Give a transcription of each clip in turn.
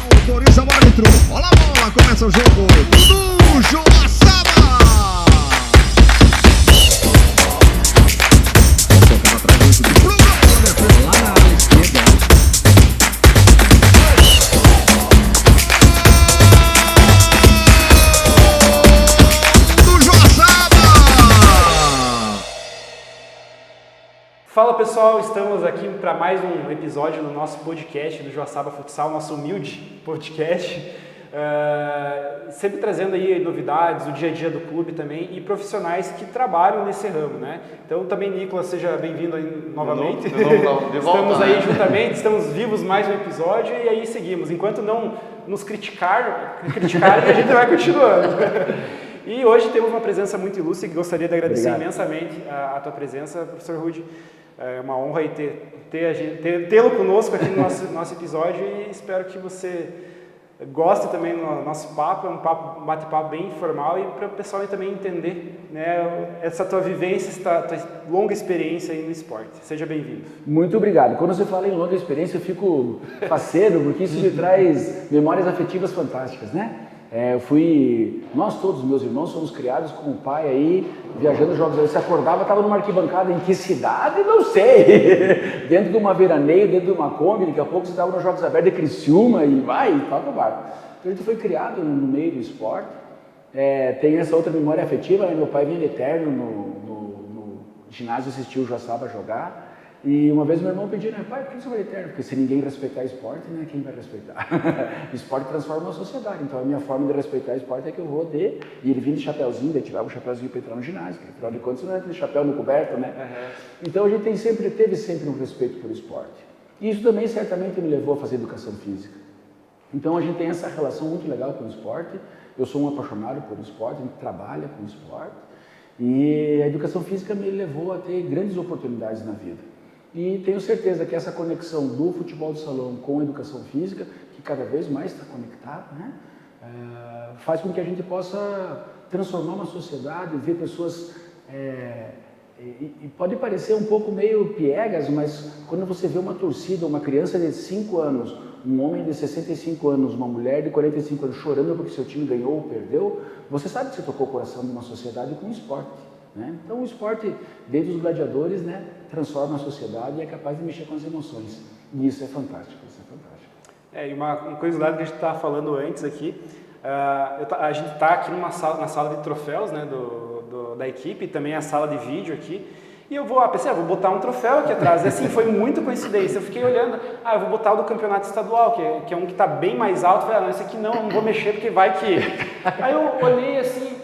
Autoriza o árbitro. Olha a bola, começa o jogo. Dudu Joaçaba. Tocava atrás do Bruno. Lá na área esquerda. Fala pessoal, estamos aqui para mais um episódio do nosso podcast do Joaçaba Futsal, nosso humilde podcast, sempre trazendo aí novidades, o dia a dia do clube também e profissionais que trabalham nesse ramo, né? Então também, Nicolas, seja bem-vindo aí novamente. De volta, Estamos aí juntamente, estamos vivos mais um episódio e aí seguimos. Enquanto não nos criticarem, a gente vai continuando. E hoje temos uma presença muito ilustre, que gostaria de agradecer imensamente a tua presença, professor Rudy. É uma honra aí tê-lo conosco aqui no nosso episódio e espero que você goste também do nosso papo. É um bate-papo bem informal e para o pessoal aí também entender, né, essa tua vivência, essa tua longa experiência aí no esporte. Seja bem-vindo. Muito obrigado. Quando você fala em longa experiência, eu fico faceiro, porque isso me traz memórias afetivas fantásticas, né? Nós todos, meus irmãos, somos criados com o pai aí, viajando os jogos. Você acordava, estava numa arquibancada, em que cidade? Não sei. Dentro de uma veraneio, dentro de uma Kombi, daqui a pouco você estava nos Jogos Abertos de Criciúma e vai, toca o barco. Então a gente foi criado no meio do esporte. Tem essa outra memória afetiva, né? Meu pai vinha de terno no ginásio, assistiu o Joaçaba jogar. E uma vez meu irmão pediu, né, pai, por que você vai de terno? Porque se ninguém respeitar esporte, né, quem vai respeitar? Esporte transforma a sociedade, então a minha forma de respeitar esporte é que eu vou de... E ele vinha de chapéuzinho, daí tirava o chapéuzinho para entrar no ginásio, porque afinal de contas não é aquele chapéu no coberto, né? Uhum. Então a gente teve sempre um respeito por esporte. E isso também certamente me levou a fazer educação física. Então a gente tem essa relação muito legal com o esporte. Eu sou um apaixonado por esporte, a gente trabalha com esporte. E a educação física me levou a ter grandes oportunidades na vida. E tenho certeza que essa conexão do futebol de salão com a educação física, que cada vez mais está conectada, né, faz com que a gente possa transformar uma sociedade, ver pessoas... E pode parecer um pouco meio piegas, mas quando você vê uma torcida, uma criança de 5 anos, um homem de 65 anos, uma mulher de 45 anos chorando porque seu time ganhou ou perdeu, você sabe que você tocou o coração de uma sociedade com esporte. Né? Então o esporte, desde os gladiadores, né, transforma a sociedade e é capaz de mexer com as emoções. E isso é fantástico, isso é fantástico. E uma curiosidade que a gente estava falando antes aqui, a gente está aqui na sala de troféus, né, da equipe, e também a sala de vídeo aqui, e eu pensei, vou botar um troféu aqui atrás. E assim, foi muito coincidência. Eu fiquei olhando, eu vou botar o do campeonato estadual, que é um que está bem mais alto. Eu falei, não, esse aqui não vou mexer porque vai que... Aí eu olhei assim,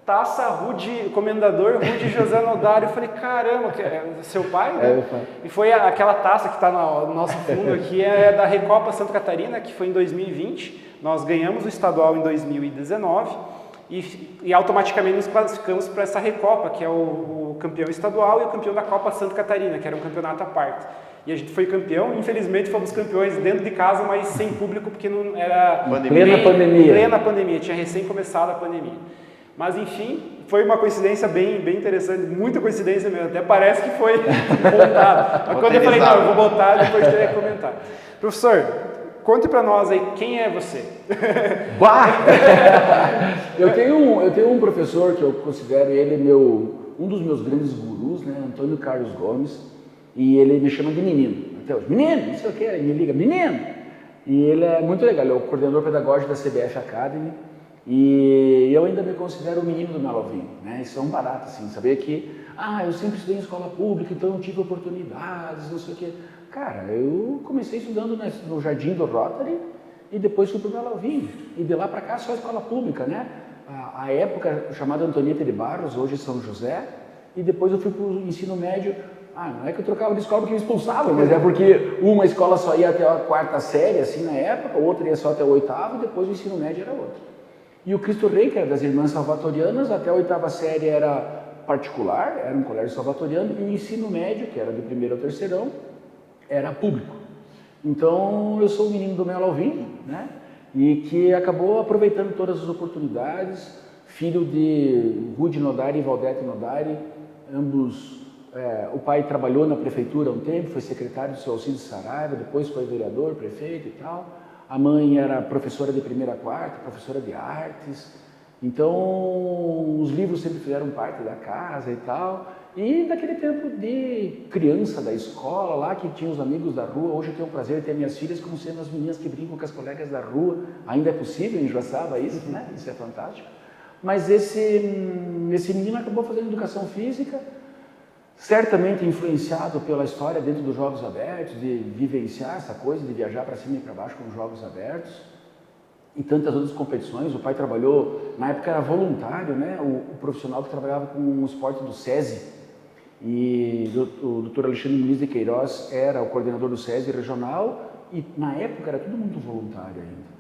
Taça Rudy, Comendador Rudy José Nodário. Eu falei, caramba, que é seu pai, né? Meu pai. E foi aquela taça que está no nosso fundo aqui, é da Recopa Santa Catarina, que foi em 2020. Nós ganhamos o estadual em 2019 e automaticamente nos classificamos para essa Recopa, que é o campeão estadual e o campeão da Copa Santa Catarina, que era um campeonato à parte. E a gente foi campeão, infelizmente fomos campeões dentro de casa, mas sem público, porque não era... Plena pandemia, tinha recém começado a pandemia. Mas enfim, foi uma coincidência bem interessante, muita coincidência mesmo, até parece que foi montado. Mas quando eu falei, não, eu vou botar, depois teria que comentar. Professor, conte para nós aí, quem é você? Eu tenho um professor que eu considero ele um dos meus grandes gurus, né, Antônio Carlos Gomes, e ele me chama de menino, até hoje, menino, não sei o que, ele me liga, menino, e ele é muito legal, ele é o coordenador pedagógico da CBF Academy, e eu ainda me considero o menino do Melovinho, né? Isso é um barato, assim, saber que, eu sempre estudei em escola pública, então eu tive oportunidades, não sei o quê. Cara, eu comecei estudando no Jardim do Rotary e depois fui para o Melovinho. E de lá para cá só escola pública, né? A época chamada Antonieta de Barros, hoje São José, e depois eu fui para o ensino médio. Não é que eu trocava de escola porque me expulsavam, mas é porque uma escola só ia até a 4ª série, assim, na época, outra ia só até o 8º, e depois o ensino médio era outro. E o Cristo Rei, que era das Irmãs Salvatorianas, até a 8ª série era particular, era um colégio salvatoriano, e o ensino médio, que era do 1º ao 3º, era público. Então, eu sou o menino do Melo ao Vinho, né? E que acabou aproveitando todas as oportunidades, filho de Rudy Nodari e Valdete Nodari, ambos, o pai trabalhou na prefeitura há um tempo, foi secretário do seu Alcides Saraiva, depois foi vereador, prefeito e tal. A mãe era professora de primeira a quarta, professora de artes. Então, os livros sempre fizeram parte da casa e tal. E daquele tempo de criança da escola lá, que tinha os amigos da rua. Hoje eu tenho o prazer de ter minhas filhas como sendo as meninas que brincam com as colegas da rua. Ainda é possível em Joaçaba isso, né? Isso é fantástico. Mas esse menino acabou fazendo educação física, certamente influenciado pela história dentro dos Jogos Abertos, de vivenciar essa coisa, de viajar para cima e para baixo com os Jogos Abertos e tantas outras competições. O pai trabalhou, na época era voluntário, né? O profissional que trabalhava com o esporte do SESI, e o Dr. Alexandre Muniz de Queiroz era o coordenador do SESI regional, e na época era tudo muito voluntário ainda.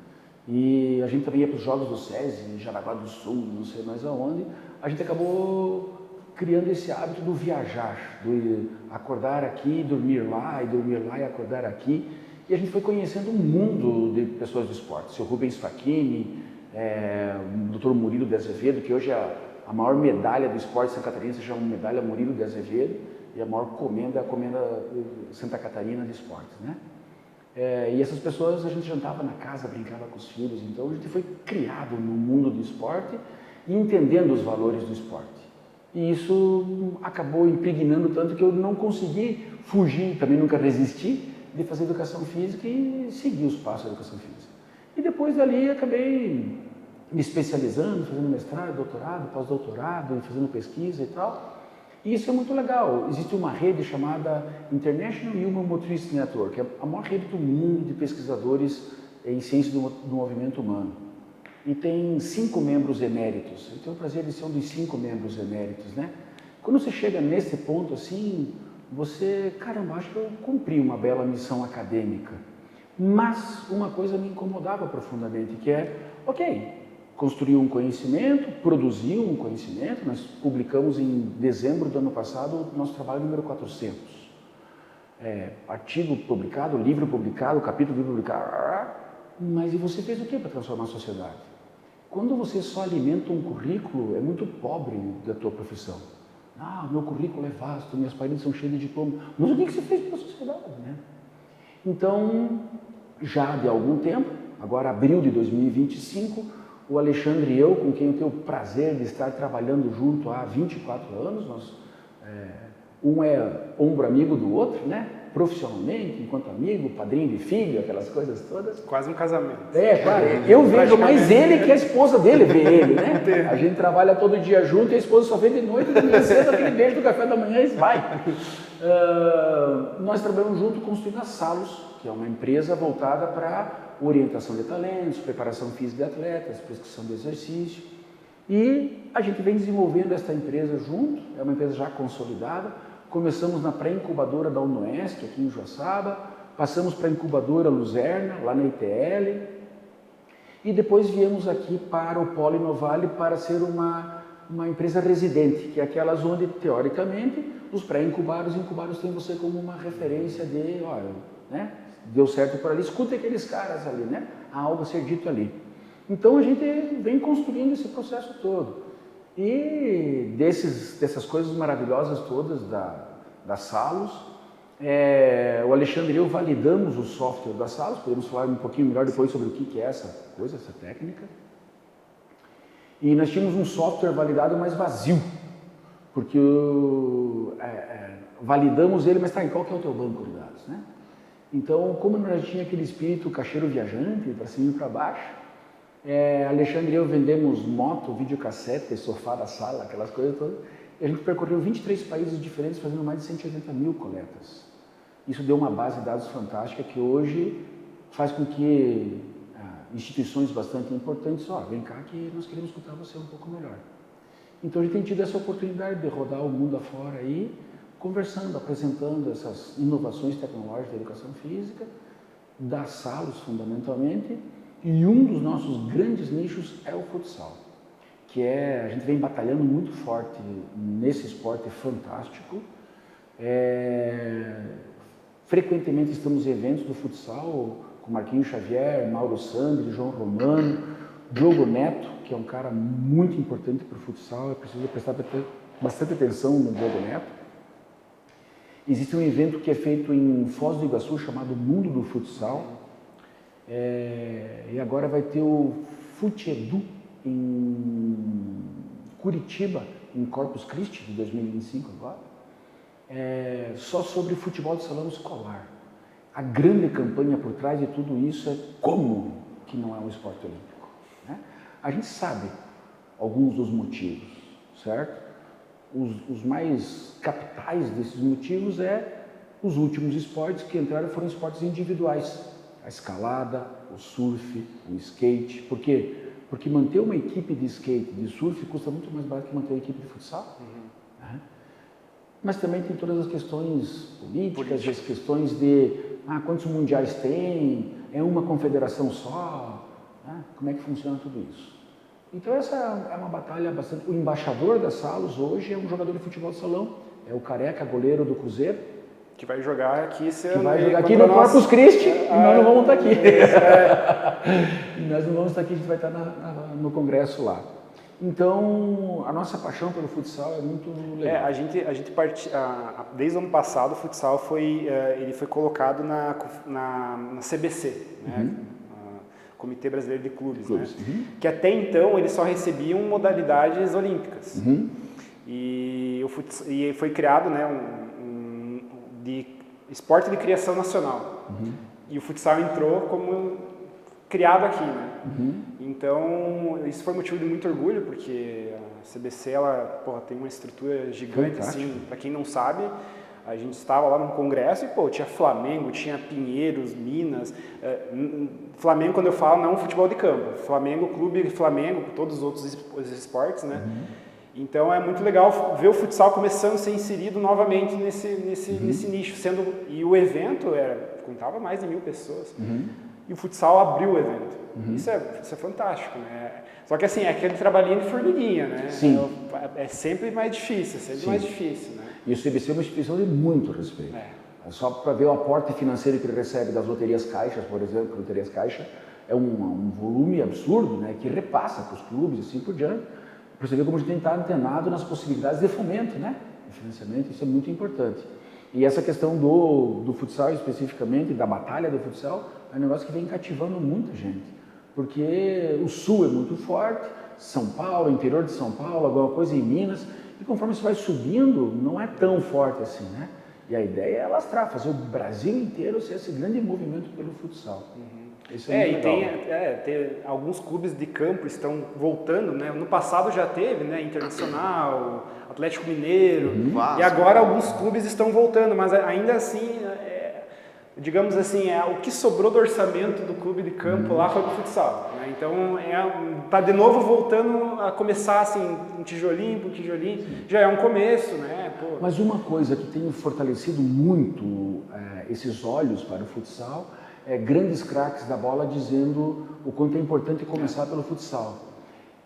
E a gente também ia para os jogos do SESI, em Jaraguá do Sul, não sei mais aonde. A gente acabou criando esse hábito do viajar, do acordar aqui, dormir lá e acordar aqui. E a gente foi conhecendo um mundo de pessoas do esporte. O seu Rubens Facchini, o Dr. Murilo de Azevedo, que hoje é a maior medalha do esporte de Santa Catarina, se chama Medalha Murilo de Azevedo, e a maior comenda é a Comenda Santa Catarina de Esportes, né? E essas pessoas, a gente jantava na casa, brincava com os filhos. Então a gente foi criado no mundo do esporte e entendendo os valores do esporte. E isso acabou impregnando tanto que eu não consegui fugir, também nunca resisti, de fazer educação física e seguir os passos da educação física. E depois dali acabei me especializando, fazendo mestrado, doutorado, pós-doutorado, e fazendo pesquisa e tal. E isso é muito legal. Existe uma rede chamada International Human Motricity Network, que é a maior rede do mundo de pesquisadores em ciência do movimento humano. E tem 5 membros eméritos. Eu tenho o prazer de ser um dos 5 membros eméritos, né? Quando você chega nesse ponto assim, você, caramba, acho que eu cumpri uma bela missão acadêmica. Mas uma coisa me incomodava profundamente, que é, ok, construiu um conhecimento, produziu um conhecimento. Nós publicamos em dezembro do ano passado o nosso trabalho número 400. Artigo publicado, livro publicado, capítulo livro publicado. Mas e você fez o que para transformar a sociedade? Quando você só alimenta um currículo, é muito pobre da tua profissão. Meu currículo é vasto, minhas paredes são cheias de diploma. Mas o que você fez para a sociedade, né? Então, já de algum tempo, agora abril de 2025, o Alexandre e eu, com quem eu tenho o prazer de estar trabalhando junto há 24 anos, um é ombro amigo do outro, né? Profissionalmente, enquanto amigo, padrinho de filho, aquelas coisas todas. Quase um casamento. Claro. Eu vejo mais ele que a esposa dele vê ele, né? A gente trabalha todo dia junto e a esposa só vê de noite, de manhã cedo, aquele beijo do café da manhã e vai. Nós trabalhamos junto construindo a Salos, que é uma empresa voltada para orientação de talentos, preparação física de atletas, prescrição de exercício. E a gente vem desenvolvendo esta empresa junto, é uma empresa já consolidada. Começamos na pré-incubadora da UNOESC, aqui em Joaçaba, passamos para a incubadora Luzerna, lá na ITL, e depois viemos aqui para o Polo Inovale para ser uma empresa residente, que é aquelas onde, teoricamente, os pré-incubados e incubados têm você como uma referência de, olha, né? Deu certo por ali, escuta aqueles caras ali, né? Há algo a ser dito ali. Então a gente vem construindo esse processo todo. E dessas coisas maravilhosas todas da Salos, o Alexandre e eu validamos o software da Salos, podemos falar um pouquinho melhor depois sobre o que é essa coisa, essa técnica. E nós tínhamos um software validado, mas vazio, porque validamos ele, mas qual que é o teu banco de dados, né? Então, como nós tinha aquele espírito caixeiro viajante, para cima e para baixo, Alexandre e eu vendemos moto, videocassete, sofá da sala, aquelas coisas todas, e a gente percorreu 23 países diferentes, fazendo mais de 180 mil coletas. Isso deu uma base de dados fantástica que hoje faz com que instituições bastante importantes, vem cá que nós queremos escutar você um pouco melhor. Então a gente tem tido essa oportunidade de rodar o mundo afora aí, conversando, apresentando essas inovações tecnológicas da educação física, da Salos fundamentalmente, e um dos nossos grandes nichos é o futsal, que a gente vem batalhando muito forte nesse esporte fantástico. Frequentemente estamos em eventos do futsal, com Marquinhos Xavier, Mauro Sandri, João Romano, Diogo Neto, que é um cara muito importante para o futsal, é preciso prestar bastante atenção no Diogo Neto. Existe um evento que é feito em Foz do Iguaçu, chamado Mundo do Futsal, E agora vai ter o Futeedu em Curitiba, em Corpus Christi, de 2025 agora, só sobre futebol de salão escolar. A grande campanha por trás de tudo isso é como que não é um esporte olímpico, né? A gente sabe alguns dos motivos, certo? Os mais capitais desses motivos os últimos esportes que entraram foram esportes individuais. A escalada, o surf, o skate. Por quê? Porque manter uma equipe de skate, de surf, custa muito mais barato que manter uma equipe de futsal. Né? Mas também tem todas as questões políticas, as questões de quantos mundiais tem, é uma confederação só, né? Como é que funciona tudo isso. Então essa é uma batalha bastante... O embaixador da Salos hoje é um jogador de futebol de salão, é o Careca, goleiro do Cruzeiro. Que vai jogar aqui esse ano. Que vai jogar aqui no Corpus Christi e nós não vamos estar aqui. E nós não vamos estar aqui, a gente vai estar no congresso lá. Então, a nossa paixão pelo futsal é muito legal. A gente desde o ano passado o futsal ele foi colocado na CBC, né? Comitê Brasileiro de Clubes. Né? Que até então eles só recebiam modalidades olímpicas. E foi criado, né, de esporte de criação nacional. E o futsal entrou como criado aqui, né? Então, isso foi motivo de muito orgulho, porque a CBC, tem uma estrutura gigante, assim, para quem não sabe, a gente estava lá no congresso e, tinha Flamengo, tinha Pinheiros, Minas. Flamengo, quando eu falo, não futebol de campo. Flamengo, Clube Flamengo, todos os outros esportes, né? Então é muito legal ver o futsal começando a ser inserido novamente nesse nicho, e o evento contava mais de 1.000 pessoas. E o futsal abriu o evento. Isso é fantástico, né? Só que assim, é aquele trabalhinho de formiguinha, né? Sim. É sempre mais difícil, mais difícil, né? E o CBC é uma instituição de muito respeito. Só para ver o aporte financeiro que ele recebe das loterias caixas, por exemplo, loterias caixa, é um volume absurdo, né? Que repassa para os clubes e assim por diante. Para você ver como a gente tem que estar antenado nas possibilidades de fomento, né? De financiamento, isso é muito importante. E essa questão do futsal especificamente, da batalha do futsal, é um negócio que vem cativando muita gente. Porque o Sul é muito forte, São Paulo, interior de São Paulo, alguma coisa em Minas, e conforme você vai subindo, não é tão forte assim, né? E a ideia é alastrar, fazer o Brasil inteiro ser esse grande movimento pelo futsal. Isso é muito legal. Tem alguns clubes de campo estão voltando, né? No passado já teve, né? Internacional, Atlético Mineiro, e agora alguns clubes estão voltando, mas ainda assim, digamos assim, o que sobrou do orçamento do clube de campo lá foi pro futsal, né? Então tá de novo voltando a começar assim, um tijolinho por tijolinho, já é um começo, né? Mas uma coisa que tem fortalecido muito esses olhos para o futsal grandes craques da bola dizendo o quanto é importante começar pelo futsal.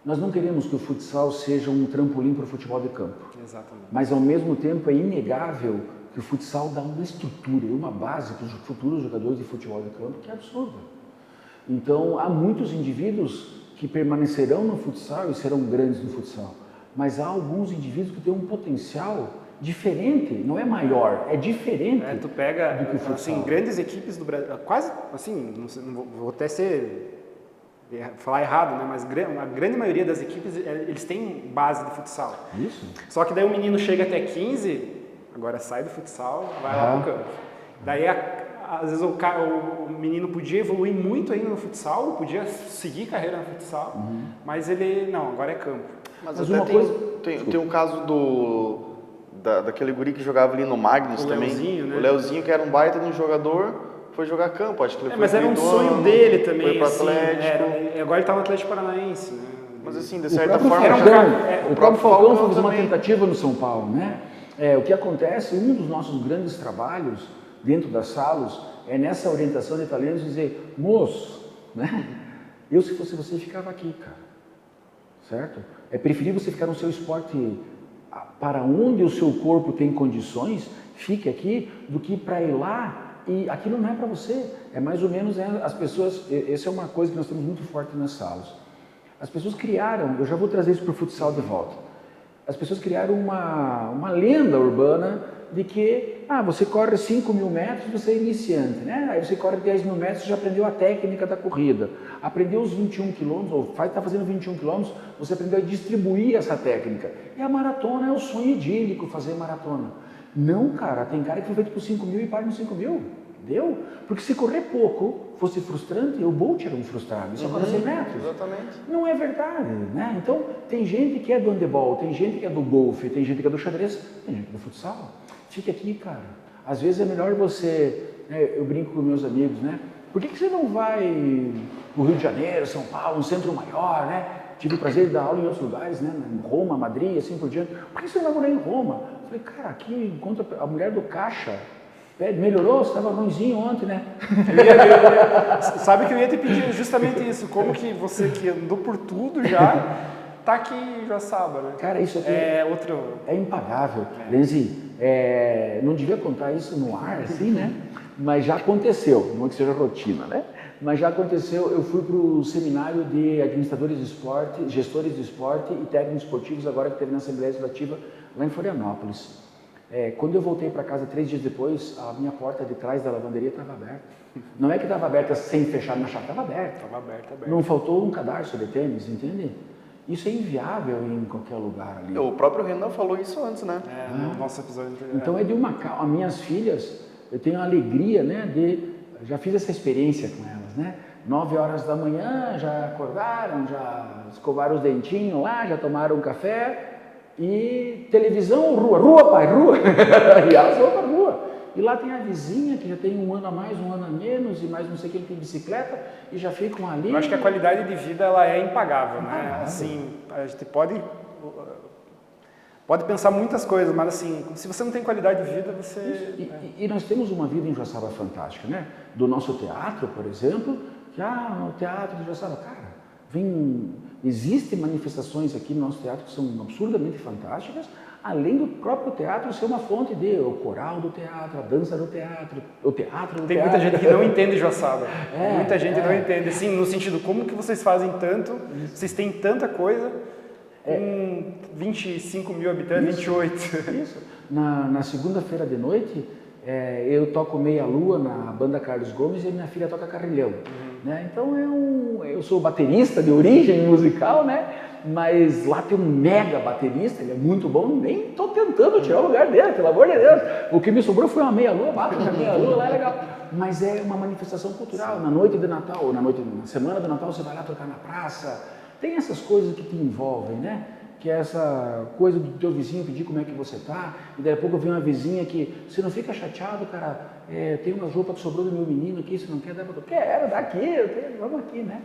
Nós não queremos que o futsal seja um trampolim para o futebol de campo. Exatamente. Mas ao mesmo tempo é inegável que o futsal dá uma estrutura e uma base para os futuros jogadores de futebol de campo que é absurda. Então há muitos indivíduos que permanecerão no futsal e serão grandes no futsal. Mas há alguns indivíduos que têm um potencial diferente, não é maior, é diferente. Tu pega, do que o futsal. assim, grandes equipes do Brasil, quase, assim, não vou até falar errado, né? Mas a grande maioria das equipes, eles têm base de futsal. Isso. Só que daí o menino chega até 15, agora sai do futsal, vai lá pro campo. Daí, às vezes, o menino podia evoluir muito ainda no futsal, podia seguir carreira no futsal, mas ele, não, agora é campo. Mas até tem um caso daquele guri que jogava ali no Magnus também. Leozinho, né? O Leozinho, que era um baita de um jogador, foi jogar campo. Acho que ele foi mas era um sonho dele também. Foi pro assim, Atlético. Agora ele está no Atlético Paranaense, né? Mas assim, de certa próprio forma... o próprio Falcão fez uma também. tentativa no São Paulo, né? O que acontece, um dos nossos grandes trabalhos dentro das salas é nessa orientação de talentos dizer, moço, né? Eu se fosse você ficava aqui, cara, certo? É preferível você ficar no seu esporte para onde o seu corpo tem condições, fique aqui, do que para ir lá e aquilo não é para você. É mais ou menos, as pessoas, essa é uma coisa que nós temos muito forte nas salas. As pessoas criaram, eu já vou trazer isso para o futsal de volta, as pessoas criaram uma lenda urbana de que você corre 5.000 metros, você é iniciante, né? Aí você corre 10.000 metros, você já aprendeu a técnica da corrida, aprendeu os 21 quilômetros, ou está fazendo 21 quilômetros, você aprendeu a distribuir essa técnica. E a maratona é o sonho idílico, fazer maratona. Não, cara, tem cara que foi feito por 5.000 e para no 5.000. Entendeu? Porque se correr pouco fosse frustrante, o Bolt era um frustrado, isso corre 100 metros. Exatamente. Não é verdade, né? Então, tem gente que é do handebol, tem gente que é do golfe, tem gente que é do xadrez, tem gente que é do futsal. Fica aqui, cara. Às vezes é melhor você, eu brinco com meus amigos, né? Por que você não vai no Rio de Janeiro, São Paulo, um centro maior, né? Tive o prazer de dar aula em outros lugares, né? Em Roma, Madrid, assim por diante. Por que você não vai morar em Roma? Eu falei, cara, aqui enquanto a mulher do caixa melhorou, você estava ruimzinho ontem, né? Sabe que eu ia te pedir justamente isso, como que você que andou por tudo já, tá aqui em Joaçaba, né? Cara, isso aqui é impagável. Lenzi, não devia contar isso no ar, assim, né? Mas já aconteceu, não que seja rotina, né? Mas já aconteceu, eu fui para o seminário de administradores de esporte, gestores de esporte e técnicos esportivos, agora que teve na Assembleia Legislativa, lá em Florianópolis. Quando eu voltei para casa 3 dias depois, a minha porta de trás da lavanderia estava aberta. Não é que estava aberta sem fechar na chave, estava aberta. Estava aberta. Não faltou um cadarço de tênis, entende? Isso é inviável em qualquer lugar ali. O próprio Renan falou isso antes, né? No nosso episódio anterior. Então é de uma calma. As minhas filhas, eu tenho a alegria, né, já fiz essa experiência com elas, né? 9 horas da manhã, já acordaram, já escovaram os dentinhos lá, já tomaram um café. E televisão, rua, pai, rua. E elas vão para a rua. E lá tem a vizinha que já tem um ano a mais, um ano a menos, e mais não sei quem tem bicicleta, e já ficam ali. Eu acho que a qualidade de vida ela é impagável, né? Assim, a gente pode pensar muitas coisas, mas assim, se você não tem qualidade de vida, você... E nós temos uma vida em Joaçaba fantástica, né? Do nosso teatro, por exemplo, que no teatro de Joaçaba, cara, existem manifestações aqui no nosso teatro que são absurdamente fantásticas, além do próprio teatro ser uma fonte o coral do teatro, a dança do teatro, o teatro do teatro. Tem muita gente que não entende Joaçaba. Muita gente não entende, assim, no sentido, como que vocês fazem tanto, vocês têm tanta coisa, com 25.000 habitantes, 28. Isso. Na segunda-feira de noite, eu toco meia-lua na banda Carlos Gomes e minha filha toca carrilhão. Né? Então eu sou baterista de origem musical, né? Mas lá tem um mega baterista, ele é muito bom, nem estou tentando tirar o lugar dele, pelo amor de Deus. O que me sobrou foi uma meia-lua, bate na meia-lua, lá é legal. Mas é uma manifestação cultural. Na noite de Natal, na semana do Natal, você vai lá tocar na praça. Tem essas coisas que te envolvem, né? Que é essa coisa do teu vizinho pedir como é que você tá, e daí a pouco vem uma vizinha que, você não fica chateado, cara, tem umas roupas que sobrou do meu menino aqui, você não quer dar para quero, dá aqui, vamos aqui, né?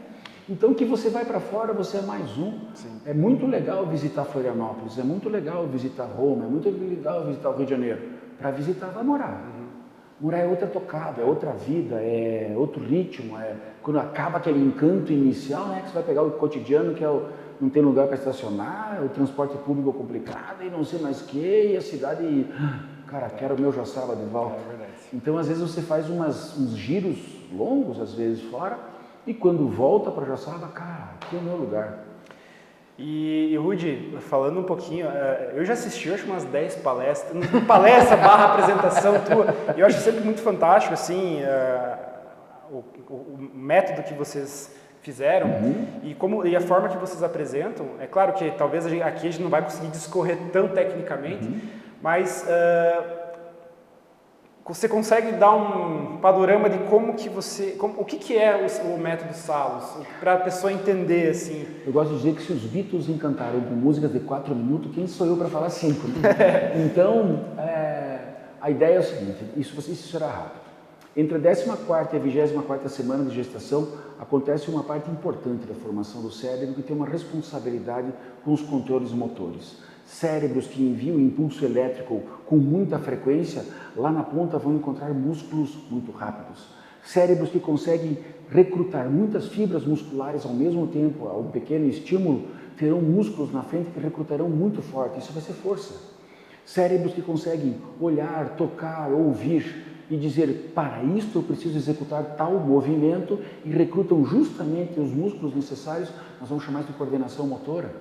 Então que você vai para fora, você é mais um. Sim. É muito legal visitar Florianópolis, é muito legal visitar Roma, é muito legal visitar o Rio de Janeiro. Para visitar, vai morar. Morar é outra tocada, é outra vida, é outro ritmo, quando acaba aquele encanto inicial, né, que você vai pegar o cotidiano, que não tem lugar para estacionar, o transporte público complicado e não sei mais o que, e a cidade, cara, quero o meu Joaçaba de volta. É verdade. Então, às vezes, você faz uns giros longos, às vezes, fora, e quando volta para Joaçaba, cara, aqui é o meu lugar. E Rudy, falando um pouquinho, eu já assisti, acho, umas 10 palestra barra apresentação tua, e eu acho sempre muito fantástico, assim, o método que vocês fizeram e a forma que vocês apresentam. É claro que talvez aqui a gente não vai conseguir discorrer tão tecnicamente, mas você consegue dar um panorama de o que é o método Salos, para a pessoa entender, assim. Eu gosto de dizer que se os Beatles encantaram com músicas de 4 minutos, quem sou eu para falar 5? Né? Então, a ideia é o seguinte, isso será rápido. Entre a 14ª e a 24ª semana de gestação, acontece uma parte importante da formação do cérebro que tem uma responsabilidade com os controles motores. Cérebros que enviam impulso elétrico com muita frequência, lá na ponta vão encontrar músculos muito rápidos. Cérebros que conseguem recrutar muitas fibras musculares ao mesmo tempo, a um pequeno estímulo, terão músculos na frente que recrutarão muito forte, isso vai ser força. Cérebros que conseguem olhar, tocar, ouvir e dizer, para isto eu preciso executar tal movimento, e recrutam justamente os músculos necessários, nós vamos chamar de coordenação motora.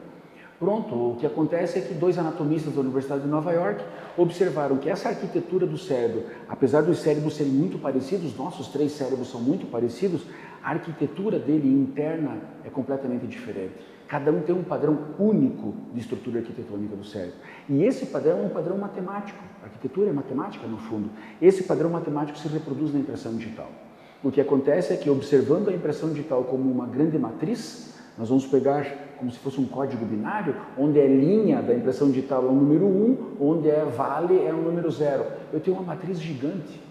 Pronto, o que acontece é que 2 anatomistas da Universidade de Nova York observaram que essa arquitetura do cérebro, apesar dos cérebros serem muito parecidos, nossos 3 cérebros são muito parecidos, a arquitetura dele interna é completamente diferente. Cada um tem um padrão único de estrutura arquitetônica do cérebro. E esse padrão é um padrão matemático. A arquitetura é matemática, no fundo. Esse padrão matemático se reproduz na impressão digital. O que acontece é que, observando a impressão digital como uma grande matriz, nós vamos pegar como se fosse um código binário, onde a linha da impressão digital é o número 1, onde é vale é o número 0. Eu tenho uma matriz gigante.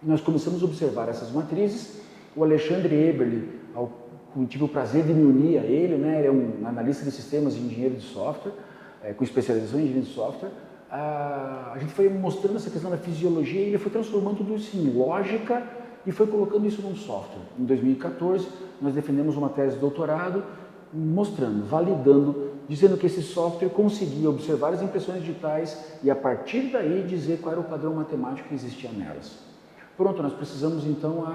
Nós começamos a observar essas matrizes. O Alexandre Eberle, eu tive o prazer de me unir a ele, né? Ele é um analista de sistemas e engenheiro de software, com especialização em engenharia de software. A gente foi mostrando essa questão da fisiologia e ele foi transformando tudo isso em lógica e foi colocando isso num software. Em 2014, nós defendemos uma tese de doutorado mostrando, validando, dizendo que esse software conseguia observar as impressões digitais e a partir daí dizer qual era o padrão matemático que existia nelas. Pronto, nós precisamos então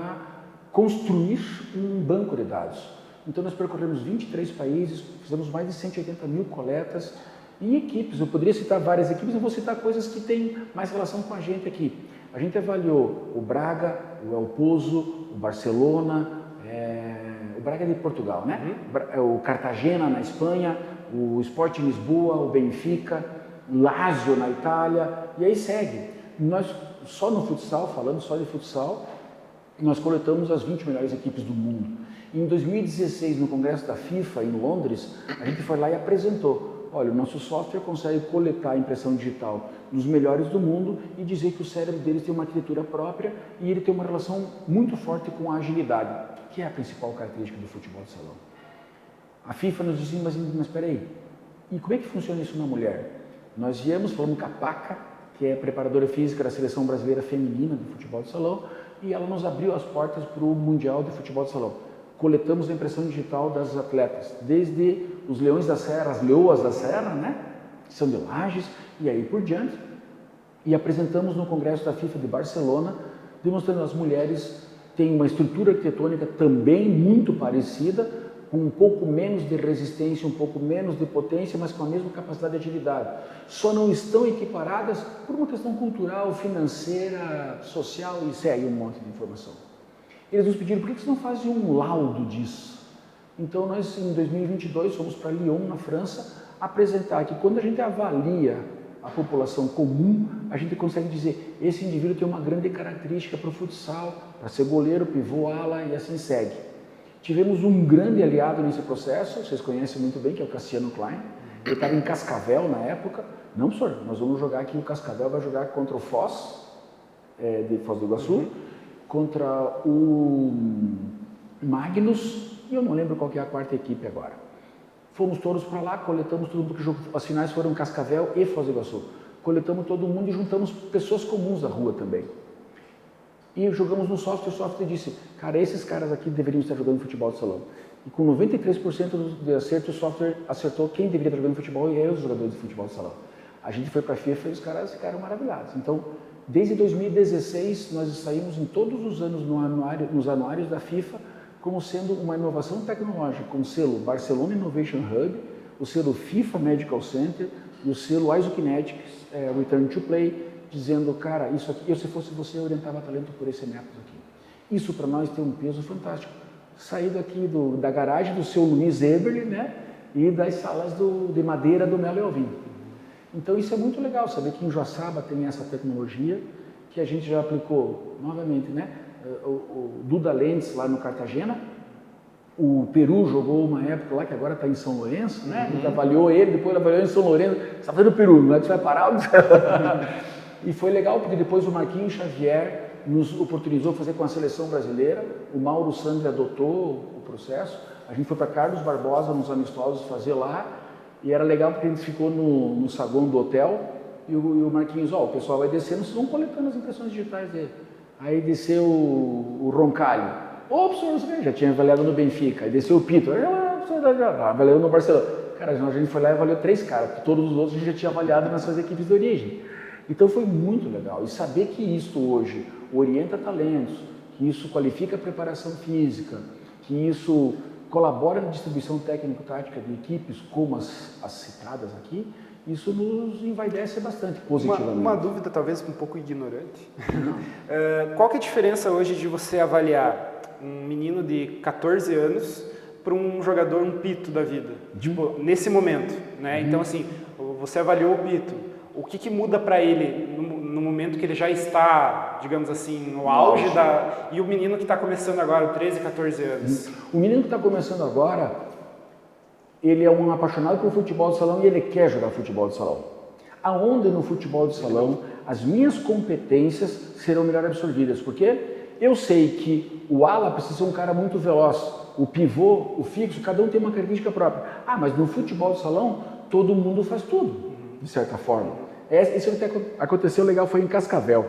construir um banco de dados. Então nós percorremos 23 países, fizemos mais de 180 mil coletas em equipes. Eu poderia citar várias equipes, eu vou citar coisas que têm mais relação com a gente aqui. A gente avaliou o Braga, o El Pozo, o Barcelona, o Braga é de Portugal, né? O Cartagena na Espanha, o Sporting Lisboa, o Benfica, o Lazio na Itália, e aí segue. Nós, só no futsal, falando só de futsal, nós coletamos as 20 melhores equipes do mundo. E em 2016, no Congresso da FIFA, em Londres, a gente foi lá e apresentou. Olha, o nosso software consegue coletar a impressão digital dos melhores do mundo e dizer que o cérebro deles tem uma arquitetura própria e ele tem uma relação muito forte com a agilidade, que é a principal característica do futebol de salão. A FIFA nos dizia, mas espera aí, e como é que funciona isso na mulher? Nós viemos, falamos com a Paca, que é preparadora física da seleção brasileira feminina do futebol de salão, e ela nos abriu as portas para o Mundial de Futebol de Salão. Coletamos a impressão digital das atletas, desde os leões da serra, as leoas da serra, né? Que são de Lages, e aí por diante. E apresentamos no Congresso da FIFA de Barcelona, demonstrando que as mulheres têm uma estrutura arquitetônica também muito parecida, com um pouco menos de resistência, um pouco menos de potência, mas com a mesma capacidade de agilidade. Só não estão equiparadas por uma questão cultural, financeira, social e segue um monte de informação. Eles nos pediram, por que vocês não fazem um laudo disso? Então nós, em 2022, fomos para Lyon, na França, apresentar que quando a gente avalia a população comum, a gente consegue dizer, esse indivíduo tem uma grande característica para o futsal, para ser goleiro, pivô, ala e assim segue. Tivemos um grande aliado nesse processo, vocês conhecem muito bem, que é o Cassiano Klein. Ele estava em Cascavel na época. Não, senhor, nós vamos jogar aqui, o Cascavel vai jogar contra o Foz, de Foz do Iguaçu, contra o Magnus, e eu não lembro qual que é a quarta equipe agora. Fomos todos para lá, coletamos tudo, porque as finais foram Cascavel e Foz do Iguaçu. Coletamos todo mundo e juntamos pessoas comuns da rua também. E jogamos no software, o software disse, cara, esses caras aqui deveriam estar jogando futebol de salão. E com 93% de acerto, o software acertou quem deveria estar jogando futebol e os jogadores de futebol de salão. A gente foi para a FIFA e os caras ficaram maravilhados. Então, desde 2016, nós saímos em todos os anos nos anuários da FIFA como sendo uma inovação tecnológica, com o selo Barcelona Innovation Hub, o selo FIFA Medical Center e o selo Isokinetics Return to Play, dizendo, cara, isso aqui, eu se fosse você, eu orientava talento por esse método aqui. Isso para nós tem um peso fantástico. Saído aqui da garagem do seu Luiz Eberle, né, e das salas de madeira do Melo e Alvim. Então isso é muito legal, saber que em Joaçaba tem essa tecnologia, que a gente já aplicou novamente, né, o Duda Lentes lá no Cartagena, o Peru jogou uma época lá, que agora está em São Lourenço, né, a gente avaliou ele, depois avaliou em São Lourenço, você está fazendo o Peru, não é que você vai parar? E foi legal, porque depois o Marquinhos Xavier nos oportunizou fazer com a seleção brasileira, o Mauro Sandri adotou o processo, a gente foi para Carlos Barbosa, nos amistosos, fazer lá, e era legal porque a gente ficou no saguão do hotel, e o Marquinhos, o pessoal vai descendo, vocês vão coletando as impressões digitais dele. Aí desceu o Roncalho, professor, já tinha avaliado no Benfica, aí desceu o Pito, avaliou no Barcelona. Cara, a gente foi lá e avaliou 3 caras, porque todos os outros a gente já tinha avaliado nas suas equipes de origem. Então foi muito legal, e saber que isso hoje orienta talentos, que isso qualifica a preparação física, que isso colabora na distribuição técnico-tática de equipes como as citadas aqui, isso nos envaidece bastante positivamente. Uma dúvida talvez um pouco ignorante. Qual que é a diferença hoje de você avaliar um menino de 14 anos para um jogador, um Pito da vida? Tipo, nesse momento, né? Então, assim, você avaliou o Pito. O que muda para ele no momento que ele já está, digamos assim, no auge e o menino que está começando agora, 13, 14 anos? O menino que está começando agora, ele é um apaixonado por futebol de salão e ele quer jogar futebol de salão. Aonde no futebol de salão as minhas competências serão melhor absorvidas, porque eu sei que o ala precisa ser um cara muito veloz, o pivô, o fixo, cada um tem uma característica própria. Mas no futebol de salão todo mundo faz tudo, de certa forma. Isso até aconteceu legal, foi em Cascavel.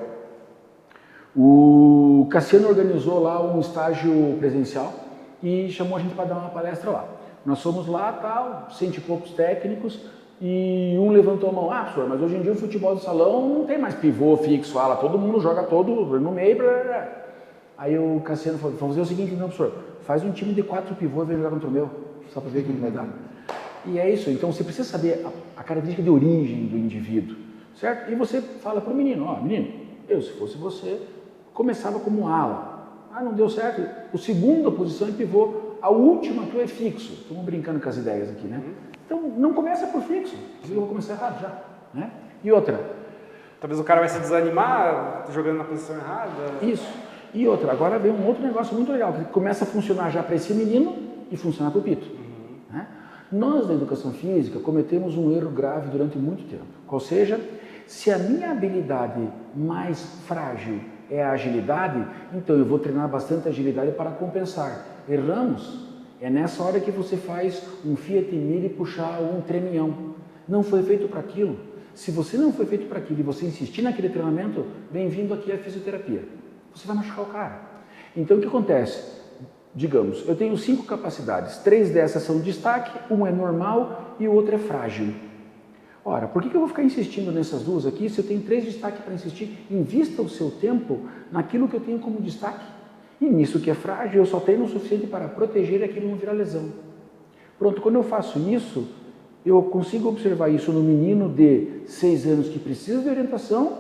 O Cassiano organizou lá um estágio presencial e chamou a gente para dar uma palestra lá. Nós fomos lá, tal, 100 e poucos técnicos, e um levantou a mão, professor, mas hoje em dia o futebol de salão não tem mais pivô, fixo, ala, todo mundo joga todo no meio. Blá, blá. Aí o Cassiano falou, vamos fazer o seguinte, não, professor, faz um time de 4 pivôs e vem jogar contra o meu, só para ver o que ele vai dar. E é isso, então você precisa saber a característica de origem do indivíduo, certo? E você fala para o menino, menino, se fosse você, começava como ala. Não deu certo, a segunda posição é pivô, a última tua é fixo. Estamos brincando com as ideias aqui, né? Então, não começa por fixo, eu vou começar errado já, né? E outra. Talvez o cara vai se desanimar jogando na posição errada. Isso. E outra, agora vem um outro negócio muito legal, que começa a funcionar já para esse menino e funcionar para o Pito. Né? Nós, na educação física, cometemos um erro grave durante muito tempo. Ou seja, se a minha habilidade mais frágil é a agilidade, então eu vou treinar bastante agilidade para compensar. Erramos. É nessa hora que você faz um Fiat Mille puxar um treminhão. Não foi feito para aquilo. Se você não foi feito para aquilo e você insistir naquele treinamento, bem-vindo aqui à fisioterapia. Você vai machucar o cara. Então o que acontece? Digamos, eu tenho 5 capacidades, 3 dessas são destaque, uma é normal e o outro é frágil. Ora, por que eu vou ficar insistindo nessas duas aqui se eu tenho 3 destaques para insistir? Invista o seu tempo naquilo que eu tenho como destaque. E nisso que é frágil, eu só treino o suficiente para proteger e aquilo não virar lesão. Pronto, quando eu faço isso, eu consigo observar isso no menino de 6 anos que precisa de orientação,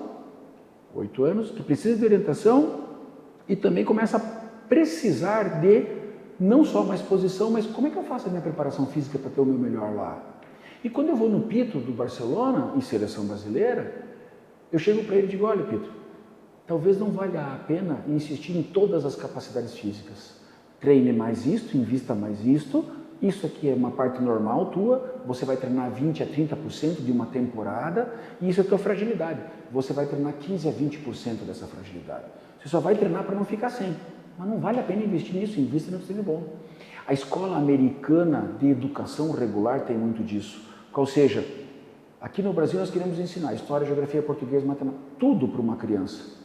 8 anos que precisa de orientação e também começa a precisar de não só mais posição, mas como é que eu faço a minha preparação física para ter o meu melhor lá? E quando eu vou no Pito do Barcelona, em seleção brasileira, eu chego para ele e digo, olha Pito, talvez não valha a pena insistir em todas as capacidades físicas. Treine mais isto, invista mais isto, isso aqui é uma parte normal tua, você vai treinar 20 a 30% de uma temporada e isso é a tua fragilidade. Você vai treinar 15 a 20% dessa fragilidade. Você só vai treinar para não ficar sem. Mas não vale a pena investir nisso, invista no que seja bom. A escola americana de educação regular tem muito disso. Ou seja, aqui no Brasil nós queremos ensinar história, geografia, português, matemática, tudo para uma criança.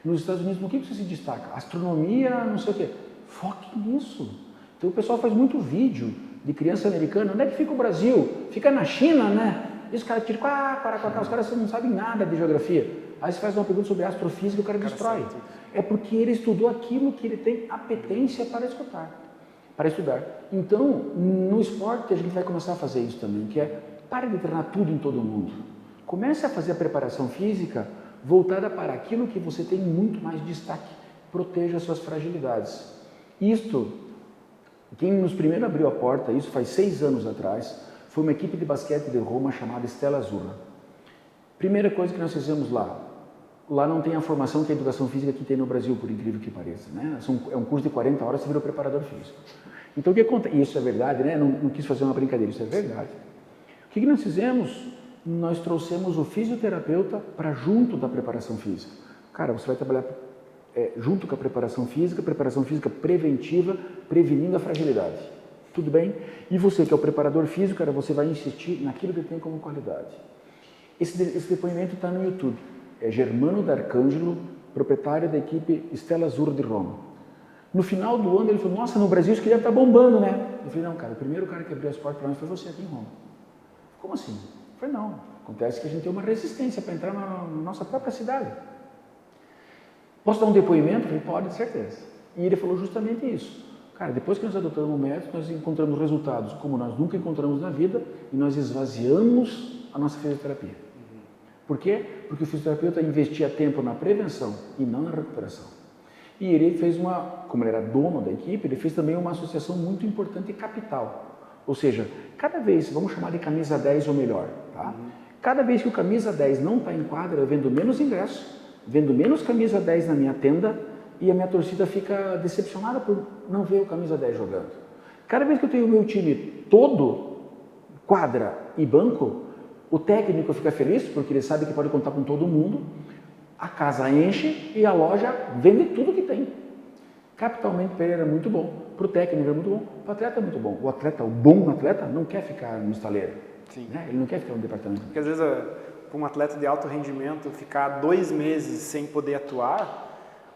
Nos Estados Unidos, no que você se destaca? Astronomia, não sei o quê. Foque nisso. Então o pessoal faz muito vídeo de criança americana. Onde é que fica o Brasil? Fica na China, né? E os caras tiram, os caras não sabem nada de geografia. Aí você faz uma pergunta sobre astrofísica e o cara destrói. É porque ele estudou aquilo que ele tem apetência para estudar. Então, no esporte a gente vai começar a fazer isso também, que é, pare de treinar tudo em todo mundo. Comece a fazer a preparação física voltada para aquilo que você tem muito mais destaque. Proteja as suas fragilidades. Isto, quem nos primeiro abriu a porta, isso faz 6 anos atrás, foi uma equipe de basquete de Roma chamada Stella Azzurra. Primeira coisa que nós fizemos lá não tem a formação que a educação física que tem no Brasil, por incrível que pareça. Né? É um curso de 40 horas, você virou preparador físico. Então o que acontece? Isso é verdade, né? Não quis fazer uma brincadeira, isso é verdade. O que nós fizemos? Nós trouxemos o fisioterapeuta para junto da preparação física. Cara, você vai trabalhar junto com a preparação física preventiva, prevenindo a fragilidade. Tudo bem? E você que é o preparador físico, cara, você vai insistir naquilo que tem como qualidade. Esse depoimento está no YouTube. É Germano D'Arcangelo, proprietário da equipe Stella Azzurra de Roma. No final do ano ele falou, nossa, no Brasil isso que deve estar bombando, né? Eu falei, não, cara, o primeiro cara que abriu as portas para nós foi você aqui em Roma. Como assim? Eu falei, não, acontece que a gente tem uma resistência para entrar na nossa própria cidade. Posso dar um depoimento? Eu falei, pode, de certeza. E ele falou justamente isso. Cara, depois que nós adotamos o método, nós encontramos resultados como nós nunca encontramos na vida e nós esvaziamos a nossa fisioterapia. Por quê? Porque o fisioterapeuta investia tempo na prevenção e não na recuperação. E ele fez como ele era dono da equipe, ele fez também uma associação muito importante capital. Ou seja, cada vez, vamos chamar de camisa 10 ou melhor, tá? Cada vez que o camisa 10 não está em quadra, eu vendo menos ingresso, vendo menos camisa 10 na minha tenda e a minha torcida fica decepcionada por não ver o camisa 10 jogando. Cada vez que eu tenho o meu time todo, quadra e banco, o técnico fica feliz porque ele sabe que pode contar com todo mundo, a casa enche e a loja vende tudo que tem. Capitalmente para ele é muito bom, para o técnico é muito bom, para o atleta é muito bom. O bom atleta não quer ficar no estaleiro, né? Ele não quer ficar no departamento. Porque às vezes, para um atleta de alto rendimento, ficar 2 meses sem poder atuar,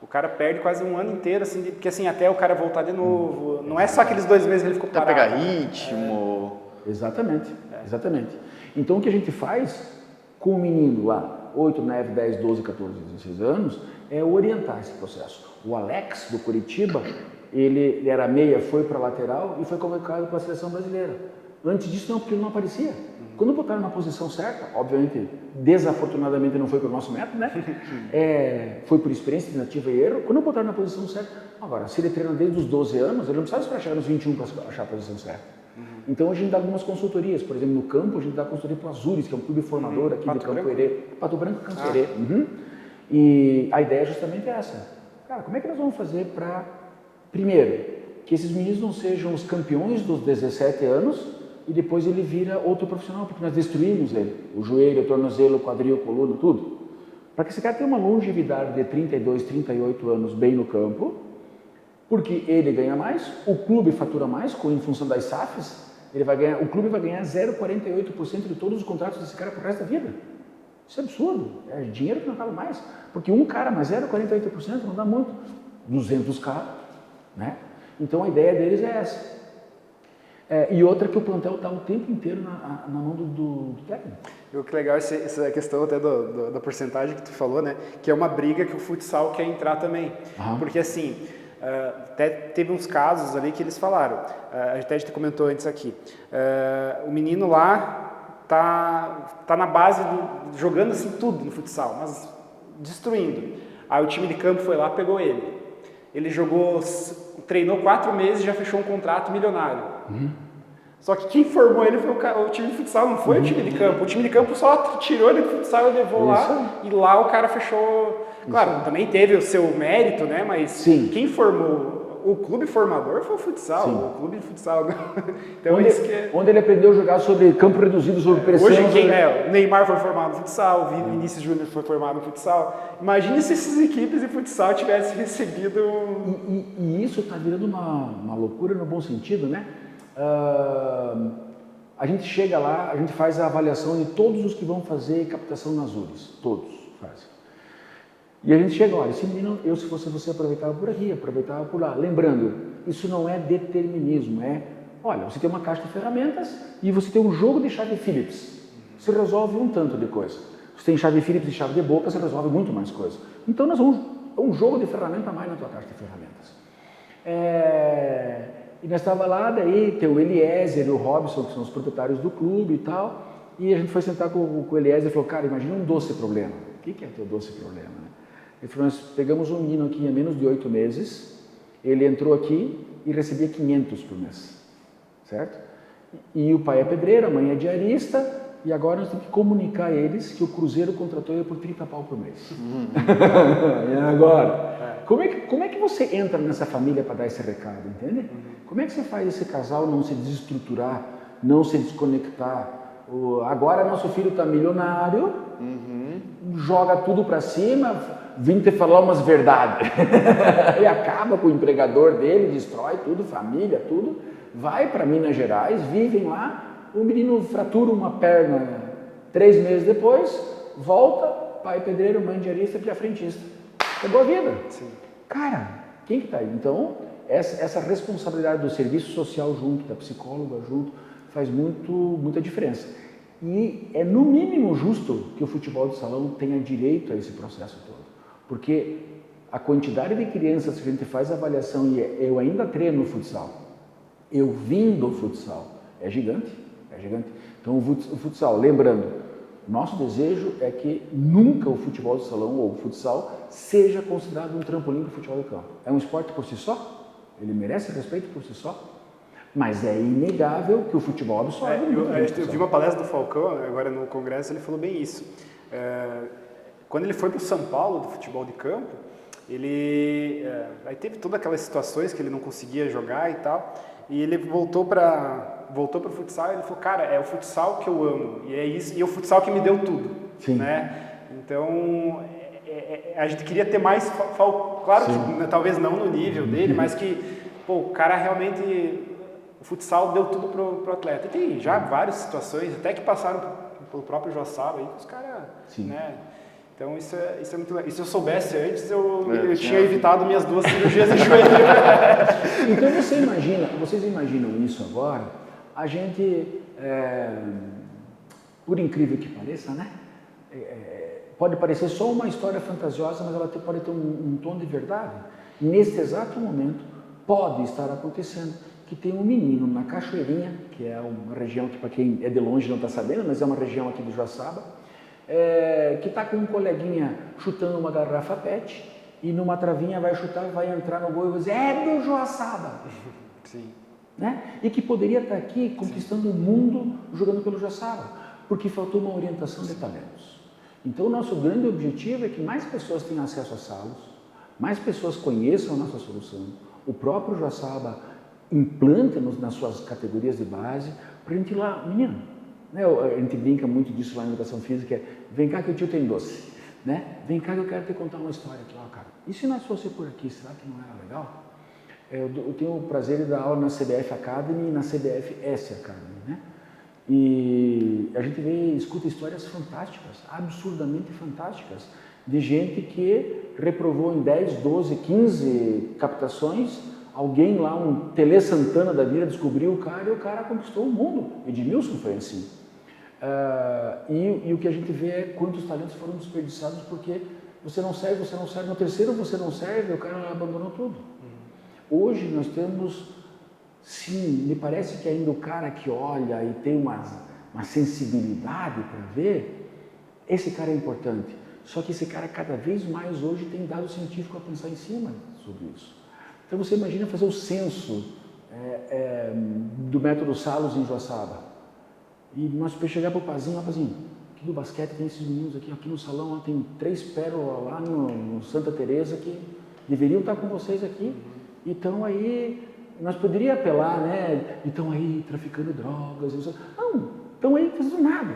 o cara perde quase um ano inteiro, assim, porque assim, até o cara voltar de novo, não é só aqueles 2 meses que ele ficou parado. Até pegar ritmo. Exatamente, exatamente. Então o que a gente faz com o menino lá, 8, 9, 10, 12, 14, 16 anos, é orientar esse processo. O Alex, do Curitiba, ele era meia, foi para a lateral e foi convocado para a seleção brasileira. Antes disso não, porque ele não aparecia. Quando botaram na posição certa, obviamente, desafortunadamente não foi pelo nosso método, né? Foi por experiência, tentativa e erro. Quando botaram na posição certa, agora, se ele treina desde os 12 anos, ele não precisa esperar chegar nos 21 para achar a posição certa. Então a gente dá algumas consultorias, por exemplo, no campo a gente dá consultoria para o Azures, que é um clube formador aqui de Campo Herê, Pato Branco, Campo Herê. E a ideia é justamente essa. Cara, como é que nós vamos fazer para, primeiro, que esses meninos não sejam os campeões dos 17 anos e depois ele vira outro profissional, porque nós destruímos ele, o joelho, o tornozelo, o quadril, a coluna, tudo. Para que esse cara tenha uma longevidade de 32, 38 anos bem no campo, porque ele ganha mais, o clube fatura mais, em função das SAFs, o clube vai ganhar 0,48% de todos os contratos desse cara pro resto da vida. Isso é absurdo, é dinheiro que não acaba mais, porque um cara mais 0,48% não dá muito, 200k, né? Então a ideia deles é essa. E outra que o plantel está o tempo inteiro na mão do técnico. O que legal essa questão até da porcentagem que tu falou, né? Que é uma briga que o futsal quer entrar também. Porque assim, até teve uns casos ali que eles falaram, até a gente comentou antes aqui, o menino lá tá na base, jogando assim tudo no futsal, mas destruindo. Aí o time de campo foi lá, pegou ele. Ele treinou 4 meses e já fechou um contrato milionário. Só que quem formou ele foi o time de futsal, não foi o time de campo. O time de campo só tirou ele do futsal e levou lá, e lá o cara fechou. Claro, também teve o seu mérito, né? Mas quem formou, o clube formador foi o futsal, o clube de futsal. Né? Então onde ele aprendeu a jogar sobre campo reduzido, sobre pressão. Hoje o Neymar foi formado no futsal, o Vinícius Júnior foi formado no futsal. Imagine se essas equipes de futsal tivessem recebido... E isso está virando uma loucura no bom sentido, né? A gente chega lá, a gente faz a avaliação de todos os que vão fazer captação nas URIs, todos fazem. E a gente chega, olha, esse menino, se fosse você, aproveitava por aqui, aproveitava por lá. Lembrando, isso não é determinismo, olha, você tem uma caixa de ferramentas e você tem um jogo de chave Phillips. Você resolve um tanto de coisa. Você tem chave Phillips e chave de boca, você resolve muito mais coisa. Então nós vamos, um jogo de ferramenta a mais na tua caixa de ferramentas. E nós estávamos lá, daí tem o Eliezer e o Robson, que são os proprietários do clube e tal, e a gente foi sentar com o Eliezer e falou, cara, imagina um doce problema. O que é teu doce problema? Né? Ele falou, nós pegamos um menino aqui há menos de 8 meses, ele entrou aqui e recebia 500 por mês, certo? E o pai é pedreiro, a mãe é diarista, e agora nós temos que comunicar a eles que o Cruzeiro contratou ele por 30 pau por mês. E agora? Como é que você entra nessa família para dar esse recado, entende? Como é que você faz esse casal não se desestruturar, não se desconectar? Agora nosso filho está milionário, joga tudo para cima, vim te falar umas verdades. E acaba com o empregador dele, destrói tudo, família, tudo. Vai para Minas Gerais, vivem lá, o menino fratura uma perna 3 meses depois, volta, pai pedreiro, mãe diarista, filha frentista. Acabou a vida. Sim. Cara, quem que está aí? Então, essa responsabilidade do serviço social junto, da psicóloga junto, faz muita diferença. E é no mínimo justo que o futebol de salão tenha direito a esse processo todo. Porque a quantidade de crianças que a gente faz avaliação e eu ainda treino no futsal, eu vim do futsal, é gigante, é gigante. Então o futsal, lembrando, nosso desejo é que nunca o futebol de salão ou o futsal seja considerado um trampolim do futebol de campo. É um esporte por si só, ele merece respeito por si só, mas é inegável que o futebol absorve. Eu vi uma palestra do Falcão, agora no congresso, ele falou bem isso. Quando ele foi para o São Paulo, do futebol de campo, aí teve todas aquelas situações que ele não conseguia jogar e tal, e ele voltou para o futsal e ele falou, cara, é o futsal que eu amo, e é isso, e é o futsal que me deu tudo. Sim. Né? Então, a gente queria ter mais, claro que talvez não no nível dele, mas que, pô, o cara realmente, o futsal deu tudo pro atleta. E tem já várias situações, até que passaram pelo próprio Joaçaba aí, que os caras, né? Então isso é muito legal. E se eu soubesse antes, eu tinha evitado minhas 2 cirurgias de joelho. Então vocês imaginam isso agora? A gente, por incrível que pareça, né? Pode parecer só uma história fantasiosa, mas ela pode ter um tom de verdade. Neste exato momento, pode estar acontecendo que tem um menino na Cachoeirinha, que é uma região que para quem é de longe não está sabendo, mas é uma região aqui do Joaçaba, que está com um coleguinha chutando uma garrafa PET e numa travinha vai chutar, vai entrar no gol e vai dizer, é do Joaçaba. Sim. Né? E que poderia estar aqui conquistando o mundo jogando pelo Joaçaba, porque faltou uma orientação de talentos. Então o nosso grande objetivo é que mais pessoas tenham acesso a salos, mais pessoas conheçam a nossa solução, o próprio Joaçaba implante nas suas categorias de base, para a gente ir lá, menino, né? A gente brinca muito disso lá na educação física, vem cá que o tio tem doce, né? Vem cá que eu quero te contar uma história aqui, ó, cara. E se nós fosse por aqui, será que não era legal? Eu tenho o prazer de dar aula na CBF Academy e na CBF S Academy, né? E a gente escuta histórias fantásticas, absurdamente fantásticas, de gente que reprovou em 10, 12, 15 captações, alguém lá, um Tele Santana da vida, descobriu o cara e o cara conquistou o mundo. Edmilson foi assim. E o que a gente vê é quantos talentos foram desperdiçados porque você não serve, no terceiro você não serve, o cara abandonou tudo. Hoje nós temos, sim, me parece que ainda o cara que olha e tem uma sensibilidade para ver, esse cara é importante. Só que esse cara cada vez mais hoje tem dado científico a pensar em cima sobre isso. Então você imagina fazer o censo do método Salos em Joaçaba. E nós chegar para o Pazinho, Pazinho, aqui no basquete tem esses meninos aqui no salão, ó, tem 3 pérolas lá no Santa Teresa que deveriam estar com vocês aqui. Então aí, nós poderíamos apelar, né? Estão aí traficando drogas. Não, estão aí fazendo nada.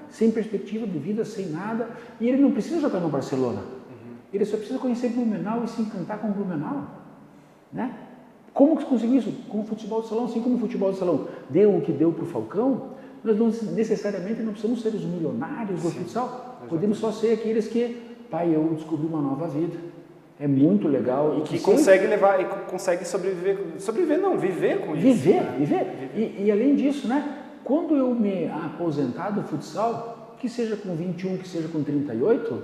Sem perspectiva de vida, sem nada. E ele não precisa jogar no Barcelona. Ele só precisa conhecer Blumenau e se encantar com Blumenau. Né? Como que conseguiu isso? Com o futebol de salão, assim como o futebol de salão deu o que deu para o Falcão, nós não necessariamente não precisamos ser os milionários do futsal. Podemos só ser aqueles que, pai, eu descobri uma nova vida. É muito legal. E que consegue viver com isso. Viver. E além disso, né? Quando eu me aposentar do futsal, que seja com 21, que seja com 38,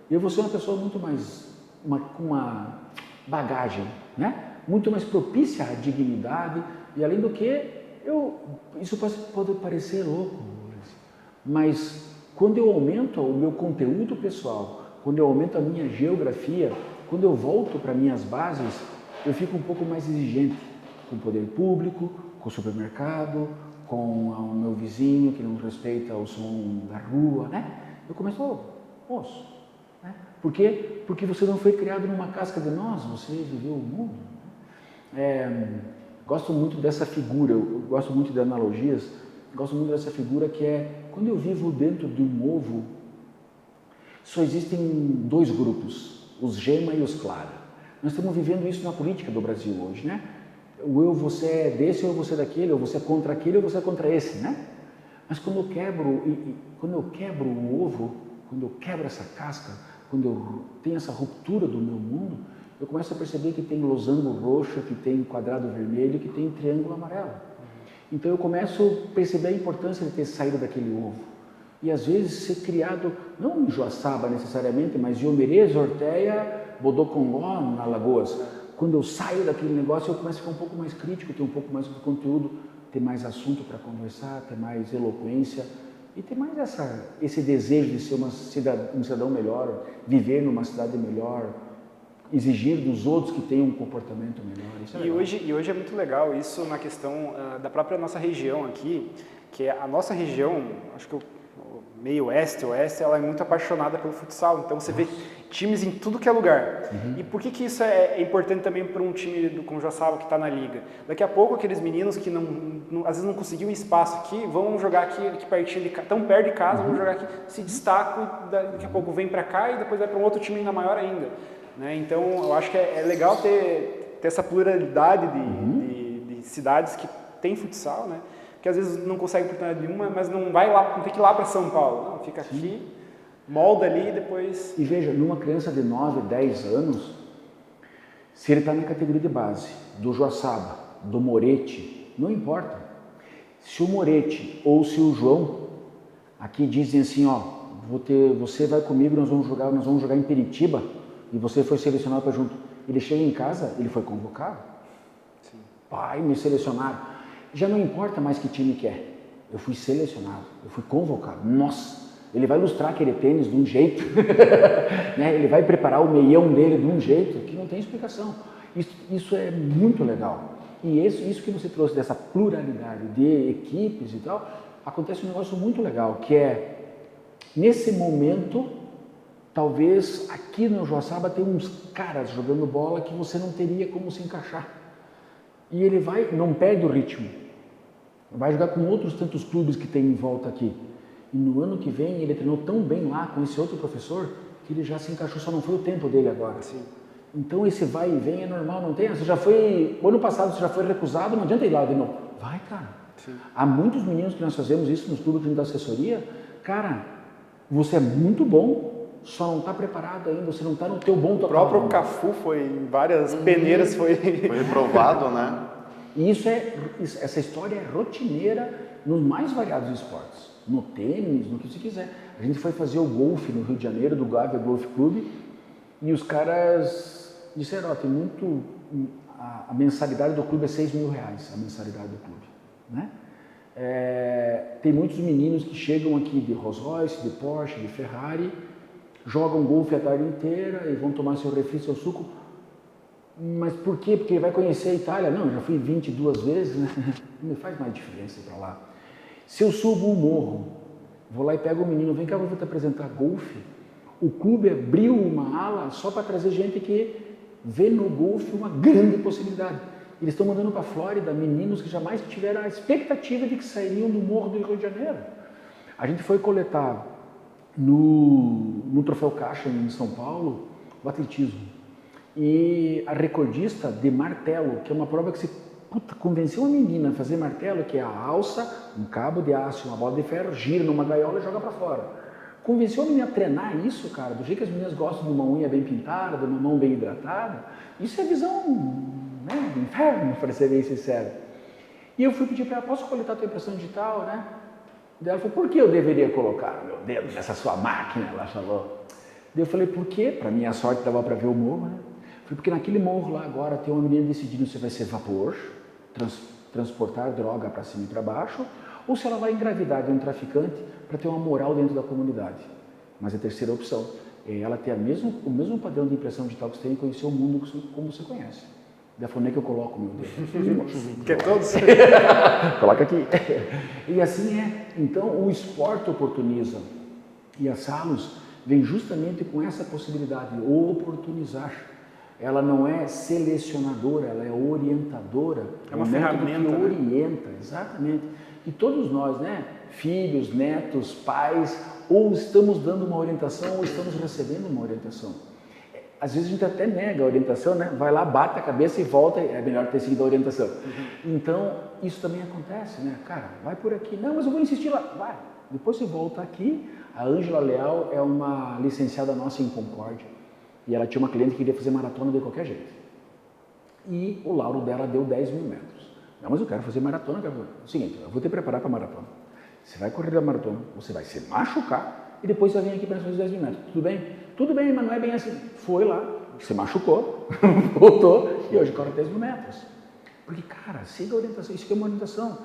eu vou ser uma pessoa muito mais, com uma bagagem, né? Muito mais propícia à dignidade. E além do que, isso pode parecer louco, mas quando eu aumento o meu conteúdo pessoal, quando eu aumento a minha geografia, quando eu volto para minhas bases, eu fico um pouco mais exigente com o poder público, com o supermercado, com o meu vizinho que não respeita o som da rua, né? Eu começo, moço, né? Por quê? Porque você não foi criado numa casca de nós, você viveu o mundo. Gosto muito dessa figura, eu gosto muito de analogias, gosto muito dessa figura que é, quando eu vivo dentro de um ovo, só existem 2 grupos, os gema e os clara. Nós estamos vivendo isso na política do Brasil hoje, né? Você é desse ou você é daquele, ou você é contra aquele ou você é contra esse, né? Mas quando eu quebro o ovo, quando eu quebro essa casca, quando eu tenho essa ruptura do meu mundo, eu começo a perceber que tem losango roxo, que tem quadrado vermelho, que tem triângulo amarelo. Então eu começo a perceber a importância de ter saído daquele ovo. E às vezes ser criado, não em Joaçaba necessariamente, mas em Omerês, Orteia, Bodocongó, na Alagoas. Quando eu saio daquele negócio, eu começo a ficar um pouco mais crítico, ter um pouco mais de conteúdo, ter mais assunto para conversar, ter mais eloquência e ter mais esse desejo de ser um cidadão melhor, viver numa cidade melhor, exigir dos outros que tenham um comportamento melhor. Isso é e hoje é muito legal isso na questão da própria nossa região aqui, que a nossa região, acho que o meio oeste, ela é muito apaixonada pelo futsal, então você vê times em tudo que é lugar. E por que isso é importante também para um time como o Joaçaba que está na liga? Daqui a pouco aqueles meninos que às vezes não conseguiam espaço aqui, vão jogar aqui pertinho, tão perto de casa, vão jogar aqui, se destacam, daqui a pouco vem para cá e depois vai para um outro time ainda maior ainda. Né? Então eu acho que é legal ter essa pluralidade de cidades que tem futsal, né? Que às vezes não consegue oportunidade nenhuma, mas não tem que ir lá para São Paulo. Não, fica aqui, molda ali e depois... E veja, numa criança de 9, 10 anos, se ele está na categoria de base, do Joaçaba, do Moretti, não importa. Se o Moretti ou se o João, aqui dizem assim, ó, você vai comigo, nós vamos jogar em Peritiba, e você foi selecionado para junto. Ele chega em casa, ele foi convocado. Sim. Pai, me selecionaram. Já não importa mais que time que é. Eu fui selecionado, eu fui convocado. Nossa, ele vai ilustrar aquele tênis de um jeito, né? Ele vai preparar o meião dele de um jeito que não tem explicação. Isso é muito legal. E isso que você trouxe dessa pluralidade de equipes e tal, acontece um negócio muito legal, que é, nesse momento, talvez aqui no Joaçaba tem uns caras jogando bola que você não teria como se encaixar. E ele não perde o ritmo. Vai jogar com outros tantos clubes que tem em volta aqui. E no ano que vem ele treinou tão bem lá com esse outro professor que ele já se encaixou, só não foi o tempo dele agora. Sim. Então esse vai e vem é normal, não tem? Você já foi, o ano passado você já foi recusado, não adianta ir lá de novo. Vai, cara. Sim. Há muitos meninos que nós fazemos isso nos clubes da assessoria. Cara, você é muito bom, só não está preparado ainda, você não está no teu bom total. O próprio Cafu foi em várias peneiras, foi reprovado, né? E essa história é rotineira nos mais variados esportes. No tênis, no que você quiser. A gente foi fazer o golfe no Rio de Janeiro, do Gávea Golf Club, e os caras disseram, ó, tem muito... A mensalidade do clube é R$6.000, a mensalidade do clube, né? Tem muitos meninos que chegam aqui de Rolls Royce, de Porsche, de Ferrari, jogam golfe a tarde inteira e vão tomar seu refri, seu suco. Mas por quê? Porque ele vai conhecer a Itália? Não, já fui 22 vezes, né? Não me faz mais diferença ir para lá. Se eu subo um morro, vou lá e pego o menino, vem cá, eu vou te apresentar golfe. O clube abriu uma ala só para trazer gente que vê no golfe uma grande possibilidade. Eles estão mandando para a Flórida meninos que jamais tiveram a expectativa de que sairiam do morro do Rio de Janeiro. A gente foi coletar no Troféu Caixa, em São Paulo, o atletismo. E a recordista de martelo, que é uma prova que se convenceu uma menina a fazer martelo, que é a alça, um cabo de aço, uma bola de ferro, gira numa gaiola e joga para fora. Convenceu a menina a treinar isso, cara, do jeito que as meninas gostam de uma unha bem pintada, de uma mão bem hidratada. Isso é visão, né, do inferno, para ser bem sincero. E eu fui pedir para ela, posso coletar a tua impressão digital, né? Daí ela falou, por que eu deveria colocar o meu dedo nessa sua máquina? Ela falou. Daí eu falei, por quê? Para minha sorte dava para ver o morro, né? Falei, porque naquele morro lá agora tem uma menina decidindo se vai ser vapor, transportar droga para cima e para baixo, ou se ela vai engravidar de um traficante para ter uma moral dentro da comunidade. Mas a terceira opção é ela ter o mesmo padrão de impressão digital que você tem e conhecer o mundo como você conhece. Daí falou, nem que eu coloco o meu dedo. Que é todos? Coloca aqui. E assim é. Então o esporte oportuniza. E a Salus vem justamente com essa possibilidade de oportunizar. Ela não é selecionadora, ela é orientadora. É uma ferramenta que orienta, exatamente. E todos nós, né, filhos, netos, pais, ou estamos dando uma orientação ou estamos recebendo uma orientação. Às vezes a gente até nega a orientação, né? Vai lá, bate a cabeça e volta, é melhor ter seguido a orientação. Então, isso também acontece, né? Cara, vai por aqui. Não, mas eu vou insistir lá. Vai. Depois você volta aqui. A Ângela Leal é uma licenciada nossa em Concórdia. E ela tinha uma cliente que queria fazer maratona de qualquer jeito. E o lauro dela deu 10.000 metros. Não, mas eu quero fazer maratona. O seguinte, eu vou te preparar para maratona. Você vai correr a maratona, você vai se machucar e depois você vai vir aqui para fazer 10 mil metros. Tudo bem? Tudo bem, mas não é bem assim. Foi lá, se machucou, voltou e hoje corre 10 mil metros. Porque, cara, siga a orientação, isso aqui é uma orientação.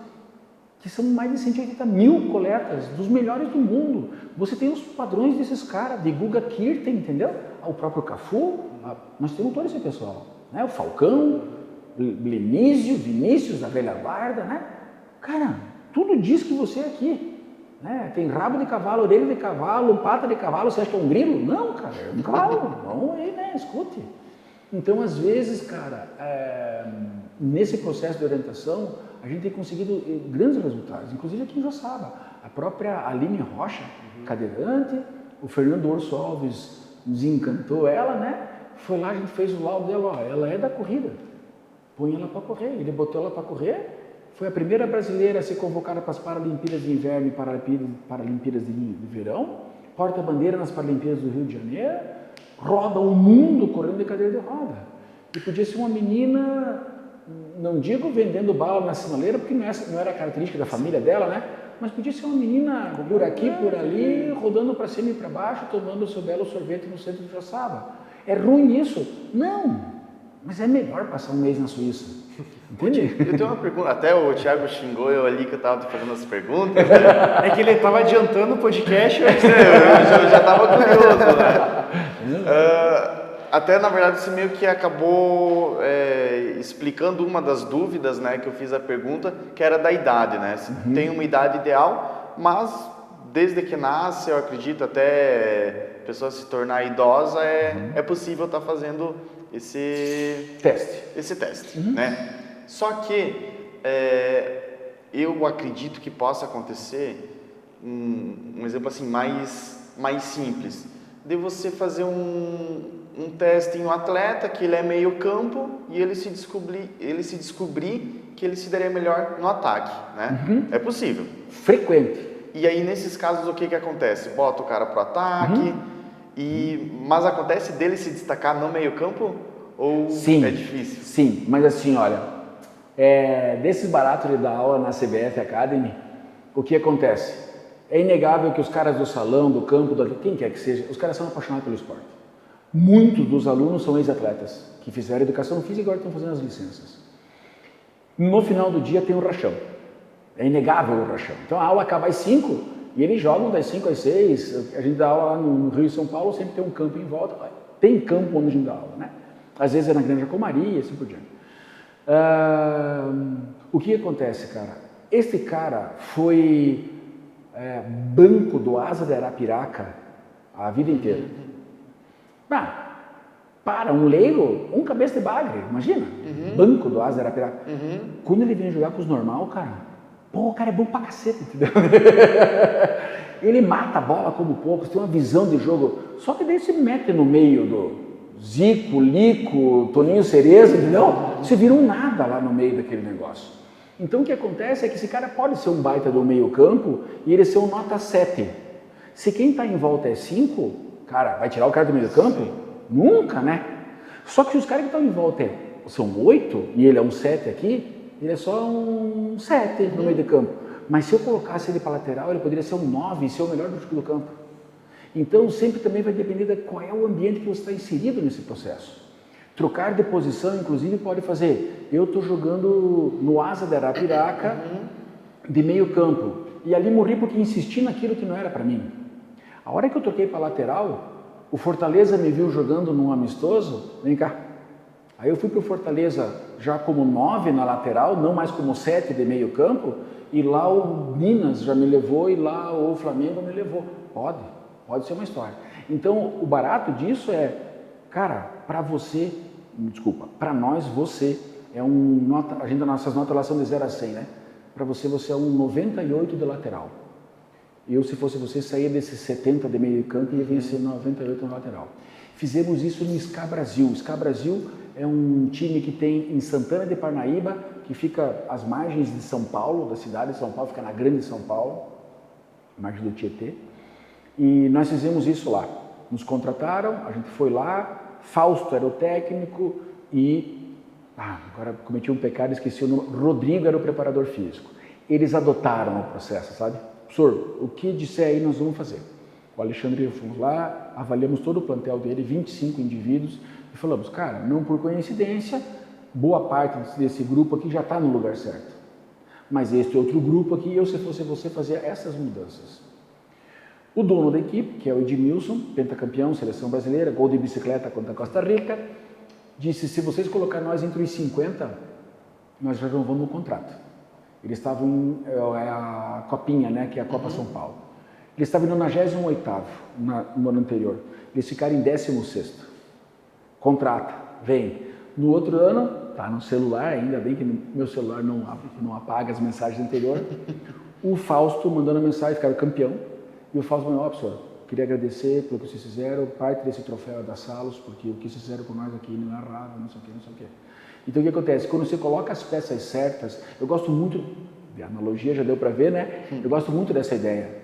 Que são mais de 180 mil coletas dos melhores do mundo. Você tem os padrões desses caras, de Guga Kirten, entendeu? O próprio Cafu, nós temos todo esse pessoal. Né? O Falcão, Lenísio, Vinícius, da velha guarda, né? Cara, tudo diz que você é aqui. Né? Tem rabo de cavalo, orelha de cavalo, pata de cavalo, você acha que é um grilo? Não, cara, é um cavalo. Vamos aí, né? Escute. Então, às vezes, cara, nesse processo de orientação, a gente tem conseguido grandes resultados, inclusive aqui em Joçaba. A própria Aline Rocha, cadeirante, o Fernando Orso Alves nos encantou ela, né? Foi lá, a gente fez o laudo dela, ó, ela é da corrida, põe ela para correr. Ele botou ela para correr, foi a primeira brasileira a ser convocada para as Paralimpíadas de Inverno e Paralimpíadas de Verão, porta-bandeira nas Paralimpíadas do Rio de Janeiro, roda o mundo correndo de cadeira de roda. E podia ser uma menina, não digo vendendo bala na sinaleira, porque não era característica da família dela, né? Mas podia ser uma menina por aqui, por ali, rodando para cima e para baixo, tomando o seu belo sorvete no centro de Joçaba. É ruim isso? Não, mas é melhor passar um mês na Suíça. Entende? Eu tenho uma pergunta, até o Thiago xingou eu ali que eu estava fazendo as perguntas. É que ele estava adiantando o podcast. Eu já estava curioso, né? Até, na verdade, você meio que acabou explicando uma das dúvidas, né, que eu fiz a pergunta, que era da idade, né? Se tem uma idade ideal, mas desde que nasce, eu acredito, até a pessoa se tornar idosa, é possível estar fazendo esse teste, né? Só que eu acredito que possa acontecer um exemplo assim mais simples, de você fazer um teste em um atleta que ele é meio campo e ele se descobrir que ele se daria melhor no ataque, né? É possível. Frequente. E aí, nesses casos, o que acontece? Bota o cara pro ataque, mas acontece dele se destacar no meio campo? Ou sim, é difícil? Sim, mas assim, olha, desses baratos de dar aula na CBF Academy, o que acontece? É inegável que os caras do salão, do campo, quem quer que seja, os caras são apaixonados pelo esporte. Muitos dos alunos são ex-atletas, que fizeram educação física e agora estão fazendo as licenças. No final do dia tem um rachão. É inegável o rachão. Então a aula acaba às 5 e eles jogam das 5 às 6. A gente dá aula lá no Rio e São Paulo, sempre tem um campo em volta. Tem campo onde a gente dá aula, né? Às vezes é na Granja Comaria, assim por diante. O que acontece, cara? Este cara foi banco do Asa de Arapiraca a vida inteira. Para um leigo, um cabeça de bagre, imagina. Banco do Asa de Arapiraca. Quando ele vem jogar com os normal, cara, o cara é bom pra cacete, entendeu? Ele mata a bola como poucos, tem uma visão de jogo. Só que daí se mete no meio do Zico, Lico, Toninho Cerezo, entendeu? Você vira um nada lá no meio daquele negócio. Então o que acontece é que esse cara pode ser um baita do meio campo e ele ser um nota 7. Se quem está em volta é 5, cara, vai tirar o cara do meio campo? Nunca, né? Só que se os caras que estão em volta são 8 e ele é um 7 aqui, ele é só um 7 no meio do campo. Mas se eu colocasse ele para lateral, ele poderia ser um 9 e ser o melhor do campo. Então sempre também vai depender de qual é o ambiente que você está inserido nesse processo. Trocar de posição, inclusive, pode fazer. Eu estou jogando no Asa de Arapiraca de meio campo. E ali morri porque insisti naquilo que não era para mim. A hora que eu troquei para lateral, o Fortaleza me viu jogando num amistoso, vem cá. Aí eu fui para o Fortaleza já como 9 na lateral, não mais como 7 de meio campo, e lá o Minas já me levou e lá o Flamengo me levou. Pode ser uma história. Então o barato disso é, cara, para nós você é a gente, nossas notas lá são de 0 a 100, né? Para você é um 98 de lateral. Eu, se fosse você, saía desses 70 de meio campo e ia vencer 98 no lateral. Fizemos isso no SCA Brasil. O SCA Brasil é um time que tem em Santana de Parnaíba, que fica às margens de São Paulo, da cidade de São Paulo, fica na grande São Paulo, margem do Tietê. E nós fizemos isso lá. Nos contrataram, a gente foi lá, Fausto era o técnico e... agora cometi um pecado, esqueci o nome. Rodrigo era o preparador físico. Eles adotaram o processo, sabe? professor, o que disser aí nós vamos fazer. O Alexandre e eu fomos lá, avaliamos todo o plantel dele, 25 indivíduos, e falamos, cara, não por coincidência, boa parte desse grupo aqui já está no lugar certo. Mas este outro grupo aqui, eu, se fosse você, fazia essas mudanças. O dono da equipe, que é o Edmilson, pentacampeão, seleção brasileira, gol de bicicleta contra a Costa Rica, disse, se vocês colocarem nós entre os 50, nós já não vamos no contrato. Eles estavam a Copinha, né, que é a Copa São Paulo. Eles estavam em 98º no ano anterior. Eles ficaram em 16º. Contrata, vem. No outro ano, tá no celular, ainda bem que meu celular não apaga as mensagens anteriores. O Fausto mandando a mensagem, ficaram campeão. E o Fausto falou, professor, queria agradecer pelo que vocês fizeram, parte desse troféu é da Salos, porque o que vocês fizeram por nós aqui não é raro, não sei o que, não sei o que. Então o que acontece? Quando você coloca as peças certas, eu gosto muito, de analogia já deu para ver, né? Eu gosto muito dessa ideia.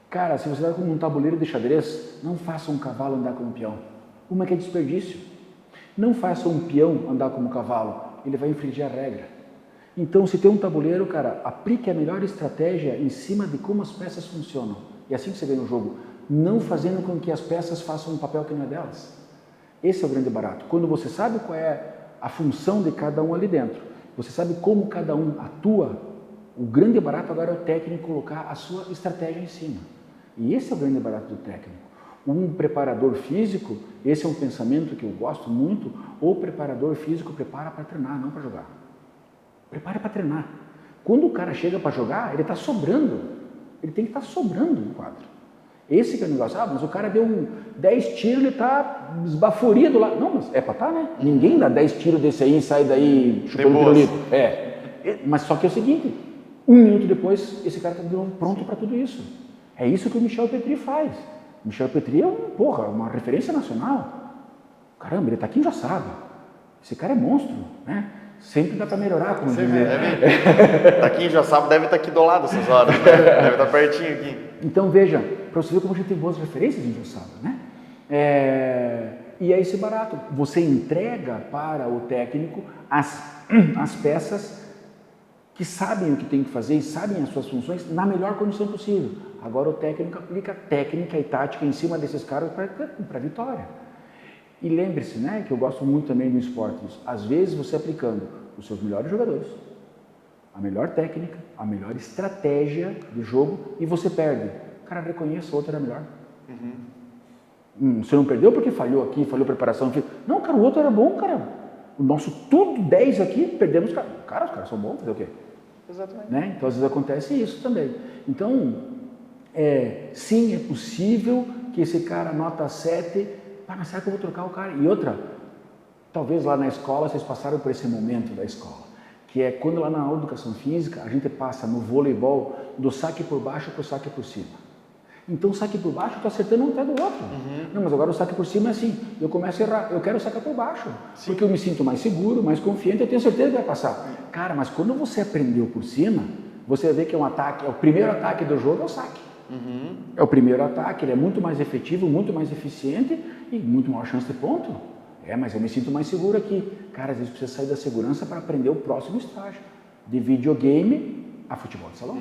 Cara, se você vai com um tabuleiro de xadrez, não faça um cavalo andar como um peão. Uma que é desperdício. Não faça um peão andar como um cavalo, ele vai infringir a regra. Então, se tem um tabuleiro, cara, aplique a melhor estratégia em cima de como as peças funcionam. E assim que você vê no jogo, não fazendo com que as peças façam um papel que não é delas. Esse é o grande barato. Quando você sabe qual é a função de cada um ali dentro, você sabe como cada um atua, o grande barato agora é o técnico colocar a sua estratégia em cima. E esse é o grande barato do técnico. Um preparador físico, esse é um pensamento que eu gosto muito, o preparador físico prepara para treinar, não para jogar. Prepara para treinar. Quando o cara chega para jogar, ele está sobrando. Ele tem que estar sobrando no quadro. Esse que é o negócio. Ah, mas o cara deu 10 tiros, ele está esbaforido lá. Não, mas é para estar, né? Ninguém dá 10 tiros desse aí e sai daí chupando pirulito. Mas só que é o seguinte, 1 minuto depois, esse cara está pronto para tudo isso. É isso que o Michel Petri faz. O Michel Petri é uma referência nacional. Caramba, ele está aqui em Joçaba. Esse cara é monstro, né? Sempre dá para melhorar, como dizer. Está aqui em Joçaba, deve estar aqui do lado essas horas, né? Deve estar pertinho aqui. Então veja, para você ver como a gente tem boas referências em Joçaba, né? E é esse barato. Você entrega para o técnico as peças que sabem o que tem que fazer e sabem as suas funções na melhor condição possível. Agora o técnico aplica técnica e tática em cima desses caras para a vitória. E lembre-se, né, que eu gosto muito também do esporte, às vezes você aplicando os seus melhores jogadores, a melhor técnica, a melhor estratégia do jogo e você perde. Cara, reconheça, o outro era melhor. Você não perdeu porque falhou aqui, falhou preparação. Não, cara, o outro era bom, cara. O nosso tudo 10 aqui, perdemos. Cara, os caras são bons, fazer o quê? Exatamente. Né? Então, às vezes acontece isso também. Então, sim, é possível que esse cara nota 7... mas será que eu vou trocar o cara? E outra, talvez lá na escola vocês passaram por esse momento da escola, que é quando lá na aula de educação física a gente passa no voleibol do saque por baixo para o saque por cima. Então o saque por baixo eu estou acertando um pé do outro. Não, mas agora o saque por cima é assim, eu começo a errar, eu quero sacar por baixo, porque eu me sinto mais seguro, mais confiante, eu tenho certeza que vai passar. Cara, mas quando você aprendeu por cima, você vai ver que é um ataque, o primeiro ataque do jogo é o saque. É o primeiro ataque, ele é muito mais efetivo, muito mais eficiente e muito maior chance de ponto. Mas eu me sinto mais seguro aqui. Cara, às vezes precisa sair da segurança para aprender o próximo estágio. De videogame a futebol de salão.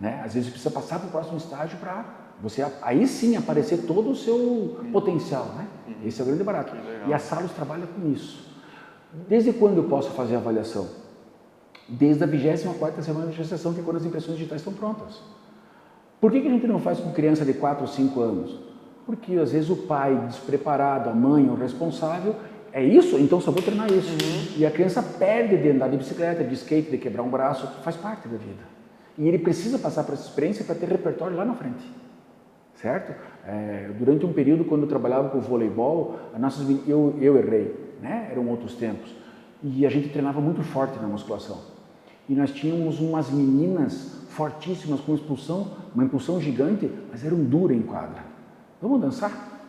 Né? Às vezes precisa passar para o próximo estágio para você aí sim aparecer todo o seu potencial. Né? Esse é o grande barato. E a Salos trabalha com isso. Desde quando eu posso fazer a avaliação? Desde a 24ª semana de gestação, que é quando as impressões digitais estão prontas. Por que a gente não faz com criança de 4 ou 5 anos? Porque às vezes o pai despreparado, a mãe, o responsável, é isso, então só vou treinar isso. E a criança perde de andar de bicicleta, de skate, de quebrar um braço, faz parte da vida. E ele precisa passar por essa experiência para ter repertório lá na frente. Certo? Durante um período, quando eu trabalhava com o voleibol, eu errei, né? Eram outros tempos. E a gente treinava muito forte na musculação. E nós tínhamos umas meninas fortíssimas com uma impulsão gigante, mas eram duras em quadra. Vamos dançar?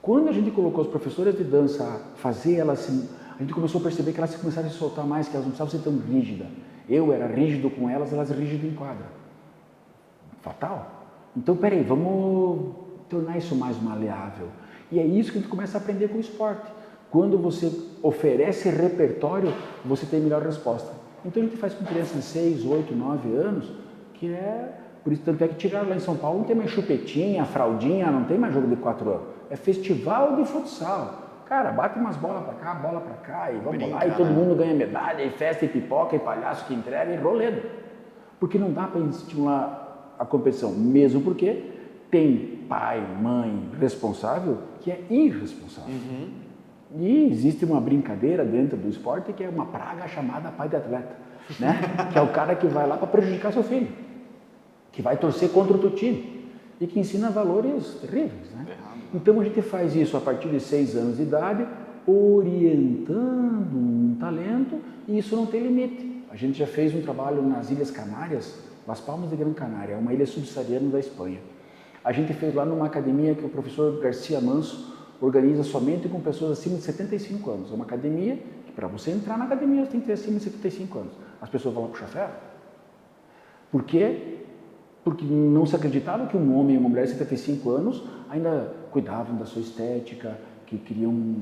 Quando a gente colocou as professoras de dança a fazer elas, a gente começou a perceber que elas começaram a se soltar mais, que elas não precisavam ser tão rígidas. Eu era rígido com elas rígidas em quadra. Fatal. Então, peraí, vamos tornar isso mais maleável. E é isso que a gente começa a aprender com o esporte. Quando você oferece repertório, você tem melhor resposta. Então a gente faz com crianças de 6, 8, 9 anos, que é Por isso, tanto é que tiraram lá em São Paulo, não tem mais chupetinha, fraldinha, não tem mais jogo de 4 anos. É festival de futsal. Cara, bate umas bolas pra cá, e vamos lá, e todo mundo ganha medalha, e festa, e pipoca, e palhaço que entrega, e roledo. Porque não dá para estimular a competição, mesmo porque tem pai, mãe responsável que é irresponsável. E existe uma brincadeira dentro do esporte que é uma praga chamada pai de atleta, né? Que é o cara que vai lá para prejudicar seu filho, que vai torcer contra o teu time e que ensina valores terríveis, né? Então a gente faz isso a partir de 6 anos de idade, orientando um talento, e isso não tem limite. A gente já fez um trabalho nas Ilhas Canárias, Las Palmas de Gran Canária, uma ilha subsaariana da Espanha. A gente fez lá numa academia que o professor Garcia Manso organiza somente com pessoas acima de 75 anos. É uma academia que, para você entrar na academia, você tem que ter acima de 75 anos. As pessoas vão lá puxar ferro. Por quê? Porque não se acreditava que um homem e uma mulher de 75 anos ainda cuidavam da sua estética, que queriam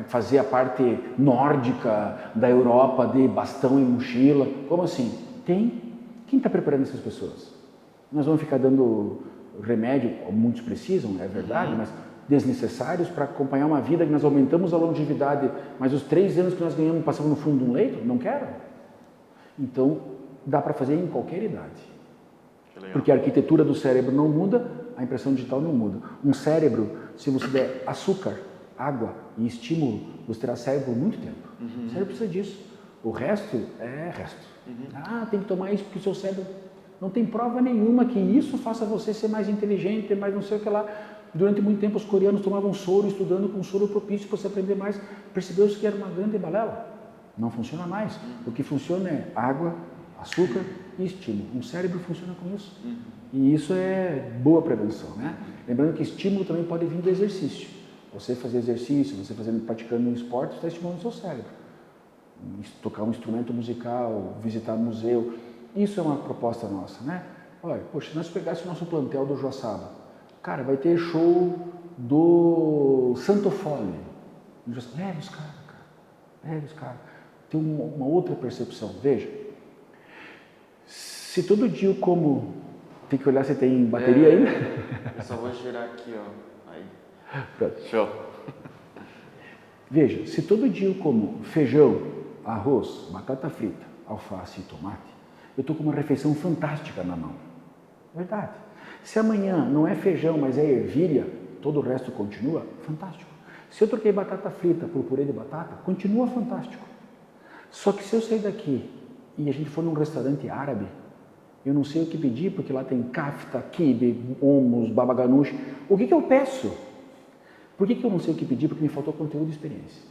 fazer a parte nórdica da Europa de bastão e mochila. Como assim? Tem. Quem está preparando essas pessoas? Nós vamos ficar dando remédio, muitos precisam, é verdade, mas desnecessários para acompanhar uma vida que nós aumentamos a longevidade, mas os 3 anos que nós ganhamos passamos no fundo de um leito? Não quero. Então, dá para fazer em qualquer idade. Porque a arquitetura do cérebro não muda, a impressão digital não muda. Um cérebro, se você der açúcar, água e estímulo, você terá cérebro por muito tempo. O cérebro precisa disso. O resto é resto. Ah, tem que tomar isso porque o seu cérebro... Não tem prova nenhuma que isso faça você ser mais inteligente, mais não sei o que lá. Durante muito tempo os coreanos tomavam soro, estudando com soro propício para você aprender mais. Percebeu-se que era uma grande balela. Não funciona mais. O que funciona é água, açúcar e estímulo. Um cérebro funciona com isso. E isso é boa prevenção, né? Lembrando que estímulo também pode vir do exercício. Você fazer exercício, você praticando um esporte, você está estimulando o seu cérebro. Tocar um instrumento musical, visitar um museu. Isso é uma proposta nossa, né? Olha, poxa, se nós pegássemos o nosso plantel do Joaçaba, cara, vai ter show do Santo Fole. Leve os caras, cara. Leve os caras. Tem uma outra percepção. Veja, se todo dia eu como... Tem que olhar se tem bateria ainda. Eu só vou girar aqui, ó. Aí. Pronto. Show. Veja, se todo dia eu como feijão, arroz, batata frita, alface e tomate, eu estou com uma refeição fantástica na mão. Verdade. Se amanhã não é feijão, mas é ervilha, todo o resto continua, fantástico. Se eu troquei batata frita por purê de batata, continua fantástico. Só que se eu sair daqui e a gente for num restaurante árabe, eu não sei o que pedir, porque lá tem kafta, kibe, hummus, baba ganoush. O que eu peço? Por que eu não sei o que pedir? Porque me faltou conteúdo e experiência.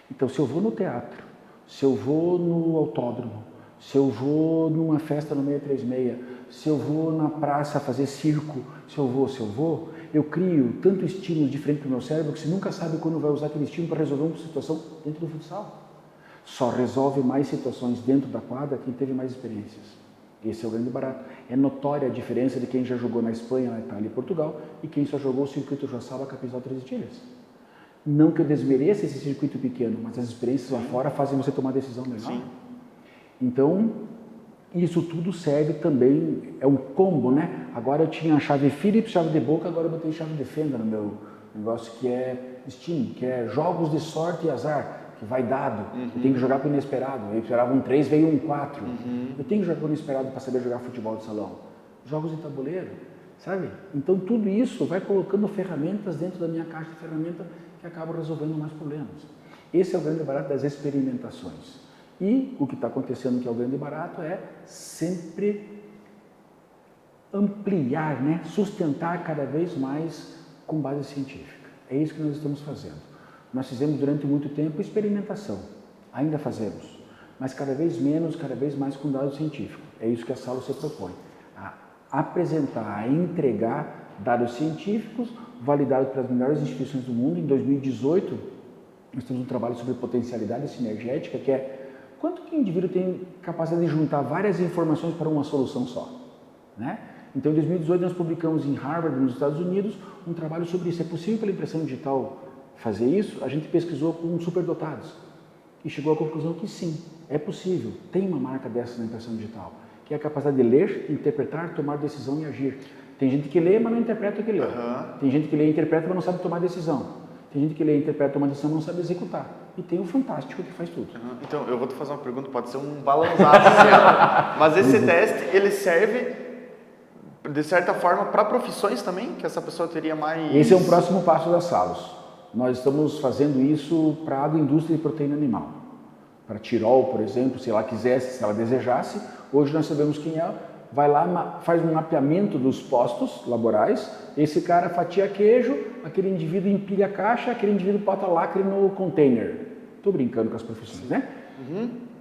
Então, se eu vou no teatro, se eu vou no autódromo, se eu vou numa festa no 636, se eu vou na praça fazer circo, se eu vou, eu crio tanto estímulos diferentes para o meu cérebro que você nunca sabe quando vai usar aquele estímulo para resolver uma situação dentro do futsal. Só resolve mais situações dentro da quadra quem teve mais experiências. Esse é o grande barato. É notória a diferença de quem já jogou na Espanha, na Itália e Portugal e quem só jogou o circuito Joaçaba, Capinzal, Três Ilhas. Não que eu desmereça esse circuito pequeno, mas as experiências lá fora fazem você tomar decisão melhor. Sim. Então, isso tudo serve também, é um combo, né? Agora eu tinha a chave Phillips, chave de boca, agora eu botei chave de fenda no meu negócio, que é Steam, que é jogos de sorte e azar, que vai dado. Eu tenho que jogar com o inesperado. Eu esperava um 3, veio um 4. Eu tenho que jogar com o inesperado para saber jogar futebol de salão. Jogos de tabuleiro, sabe? Então tudo isso vai colocando ferramentas dentro da minha caixa de ferramentas que acabam resolvendo mais problemas. Esse é o grande barato das experimentações. E o que está acontecendo, que é o grande barato, é sempre ampliar, né? Sustentar cada vez mais com base científica. É isso que nós estamos fazendo. Nós fizemos durante muito tempo experimentação, ainda fazemos, mas cada vez menos, cada vez mais com dados científicos. É isso que a Salo se propõe, a apresentar, a entregar dados científicos validados pelas melhores instituições do mundo. Em 2018, nós temos um trabalho sobre potencialidade sinergética, que é quanto que o indivíduo tem capacidade de juntar várias informações para uma solução só, né? Então, em 2018, nós publicamos em Harvard, nos Estados Unidos, um trabalho sobre isso. É possível pela impressão digital fazer isso? A gente pesquisou com superdotados e chegou à conclusão que sim, é possível. Tem uma marca dessa na impressão digital. que é a capacidade de ler, interpretar, tomar decisão e agir. Tem gente que lê, mas não interpreta o que lê. Tem gente que lê e interpreta, mas não sabe tomar decisão. Tem gente que lê, interpreta, toma decisão, mas não sabe executar. E tem o fantástico que faz tudo. Então, eu vou te fazer uma pergunta, pode ser um balançado, assim, mas esse teste, ele serve, de certa forma, para profissões também? Que essa pessoa teria mais... Esse é um próximo passo da Salos. Nós estamos fazendo isso para a agroindústria de proteína animal. Para Tirol, por exemplo, se ela quisesse, se ela desejasse, hoje nós sabemos quem é, vai lá, faz um mapeamento dos postos laborais, esse cara fatia queijo, aquele indivíduo empilha a caixa, aquele indivíduo bota lacre no container. Estou brincando com as profissões, né?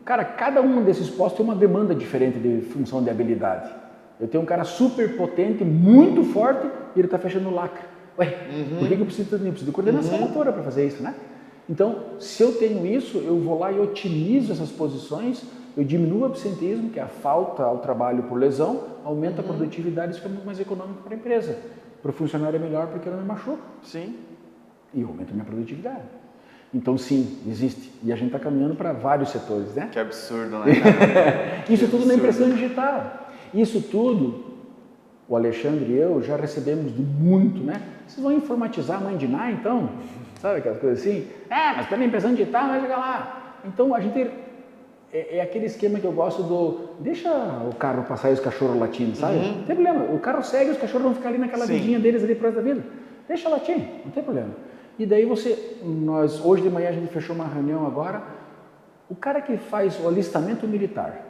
Cara, cada um desses postos tem uma demanda diferente de função de habilidade. Eu tenho um cara super potente, muito forte, e ele está fechando o lacre. Ué, por que eu preciso de coordenação motora para fazer isso, né? Então, se eu tenho isso, eu vou lá e otimizo essas posições, eu diminuo o absenteísmo, que é a falta ao trabalho por lesão, aumenta a produtividade e fica muito mais econômico para a empresa. Para o funcionário é melhor porque eu não me machuco. Sim. E aumenta a minha produtividade. Então, sim, existe. E a gente está caminhando para vários setores, né? Que absurdo, né? Isso tudo na impressão digital. Isso tudo, o Alexandre e eu já recebemos de muito, né? Vocês vão informatizar a mãe de Ná, então? Sabe aquelas coisas assim? Mas pela impressão digital vai chegar lá. Então, a gente... É aquele esquema que eu gosto do... Deixa o carro passar e os cachorros latindo, sabe? Não tem problema. O carro segue, os cachorros vão ficar ali naquela vidinha deles ali pro resto da vida. Deixa latir, não tem problema. E daí hoje de manhã a gente fechou uma reunião agora. O cara que faz o alistamento militar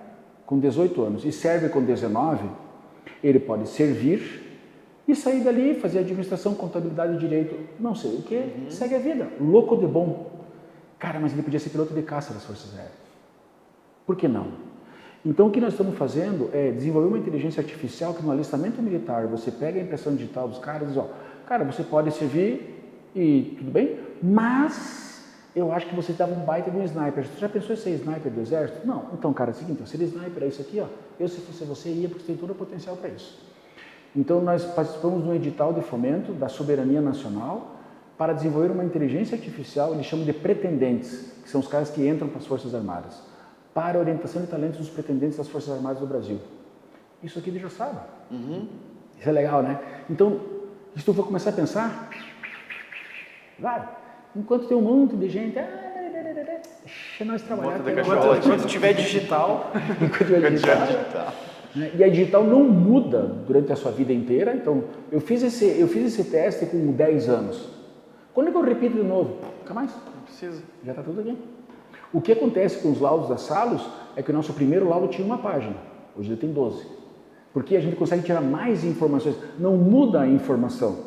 com 18 anos e serve com 19, ele pode servir e sair dali, fazer administração, contabilidade, direito, não sei o que, segue a vida. Louco de bom. Cara, mas ele podia ser piloto de caça das Forças Aéreas. Por que não? Então, o que nós estamos fazendo é desenvolver uma inteligência artificial que no alistamento militar você pega a impressão digital dos caras e diz, cara, você pode servir e tudo bem, mas eu acho que você dava um baita de um sniper. Você já pensou em ser sniper do exército? Não. Então, cara, é o seguinte, ser sniper é isso aqui, eu se fosse você ia porque você tem todo o potencial para isso. Então, nós participamos de um edital de fomento da soberania nacional para desenvolver uma inteligência artificial, eles chamam de pretendentes, que são os caras que entram para as Forças Armadas, para a orientação de talentos dos pretendentes das Forças Armadas do Brasil. Isso aqui ele já sabe. Isso é legal, né? Então, se tu for começar a pensar, vai, enquanto tem um monte de gente, deixa nós trabalhar. Enquanto tiver digital. Enquanto tiver digital. E a digital não muda durante a sua vida inteira. Então, eu fiz esse teste com 10 anos. Quando é que eu repito de novo? Nunca mais. Não precisa. Já está tudo aqui. O que acontece com os laudos da Salos é que o nosso primeiro laudo tinha uma página, hoje ele tem 12. Porque a gente consegue tirar mais informações, não muda a informação,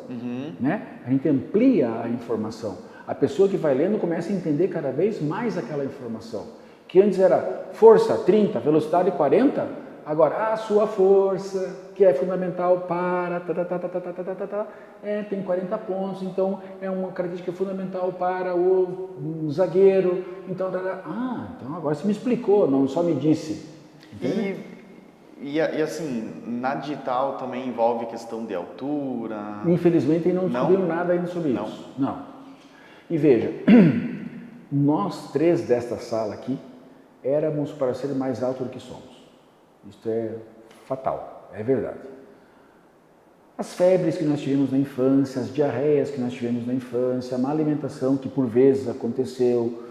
né? A gente amplia a informação. A pessoa que vai lendo começa a entender cada vez mais aquela informação. Que antes era força 30, velocidade 40, agora a sua força, que é fundamental para, tem 40 pontos, então é uma característica fundamental para o zagueiro, então, então agora você me explicou, não só me disse. E assim, na digital também envolve questão de altura? Infelizmente não descobrimos nada ainda sobre isso. Não. E veja, nós três desta sala aqui éramos para ser mais alto do que somos. Isto é fatal, é verdade. As febres que nós tivemos na infância, as diarreias que nós tivemos na infância, a má alimentação que por vezes aconteceu,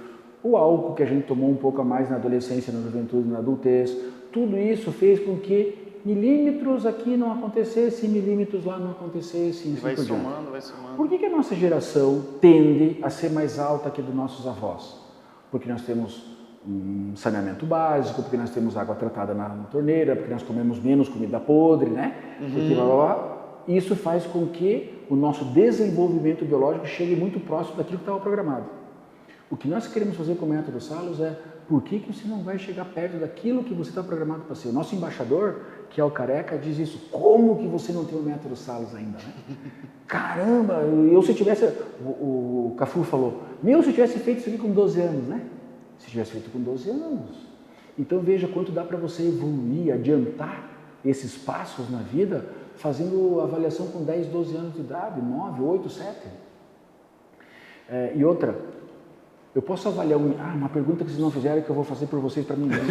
o álcool que a gente tomou um pouco a mais na adolescência, na juventude, na adultez, tudo isso fez com que milímetros aqui não acontecesse, milímetros lá não acontecesse. E vai somando, vai somando. Por que a nossa geração tende a ser mais alta que a dos nossos avós? Porque nós temos um saneamento básico, porque nós temos água tratada na torneira, porque nós comemos menos comida podre, né? Porque isso faz com que o nosso desenvolvimento biológico chegue muito próximo daquilo que estava programado. O que nós queremos fazer com o método Salos é por que você não vai chegar perto daquilo que você está programado para ser? O nosso embaixador, que é o Careca, diz isso. Como que você não tem o método Salos ainda, né? Caramba, se tivesse... O Cafu falou, se eu tivesse feito isso aqui com 12 anos, né? Se tivesse feito com 12 anos. Então veja quanto dá para você evoluir, adiantar esses passos na vida, fazendo avaliação com 10, 12 anos de idade, 9, 8, 7. E outra, eu posso avaliar uma pergunta que vocês não fizeram que eu vou fazer por vocês para mim mesmo.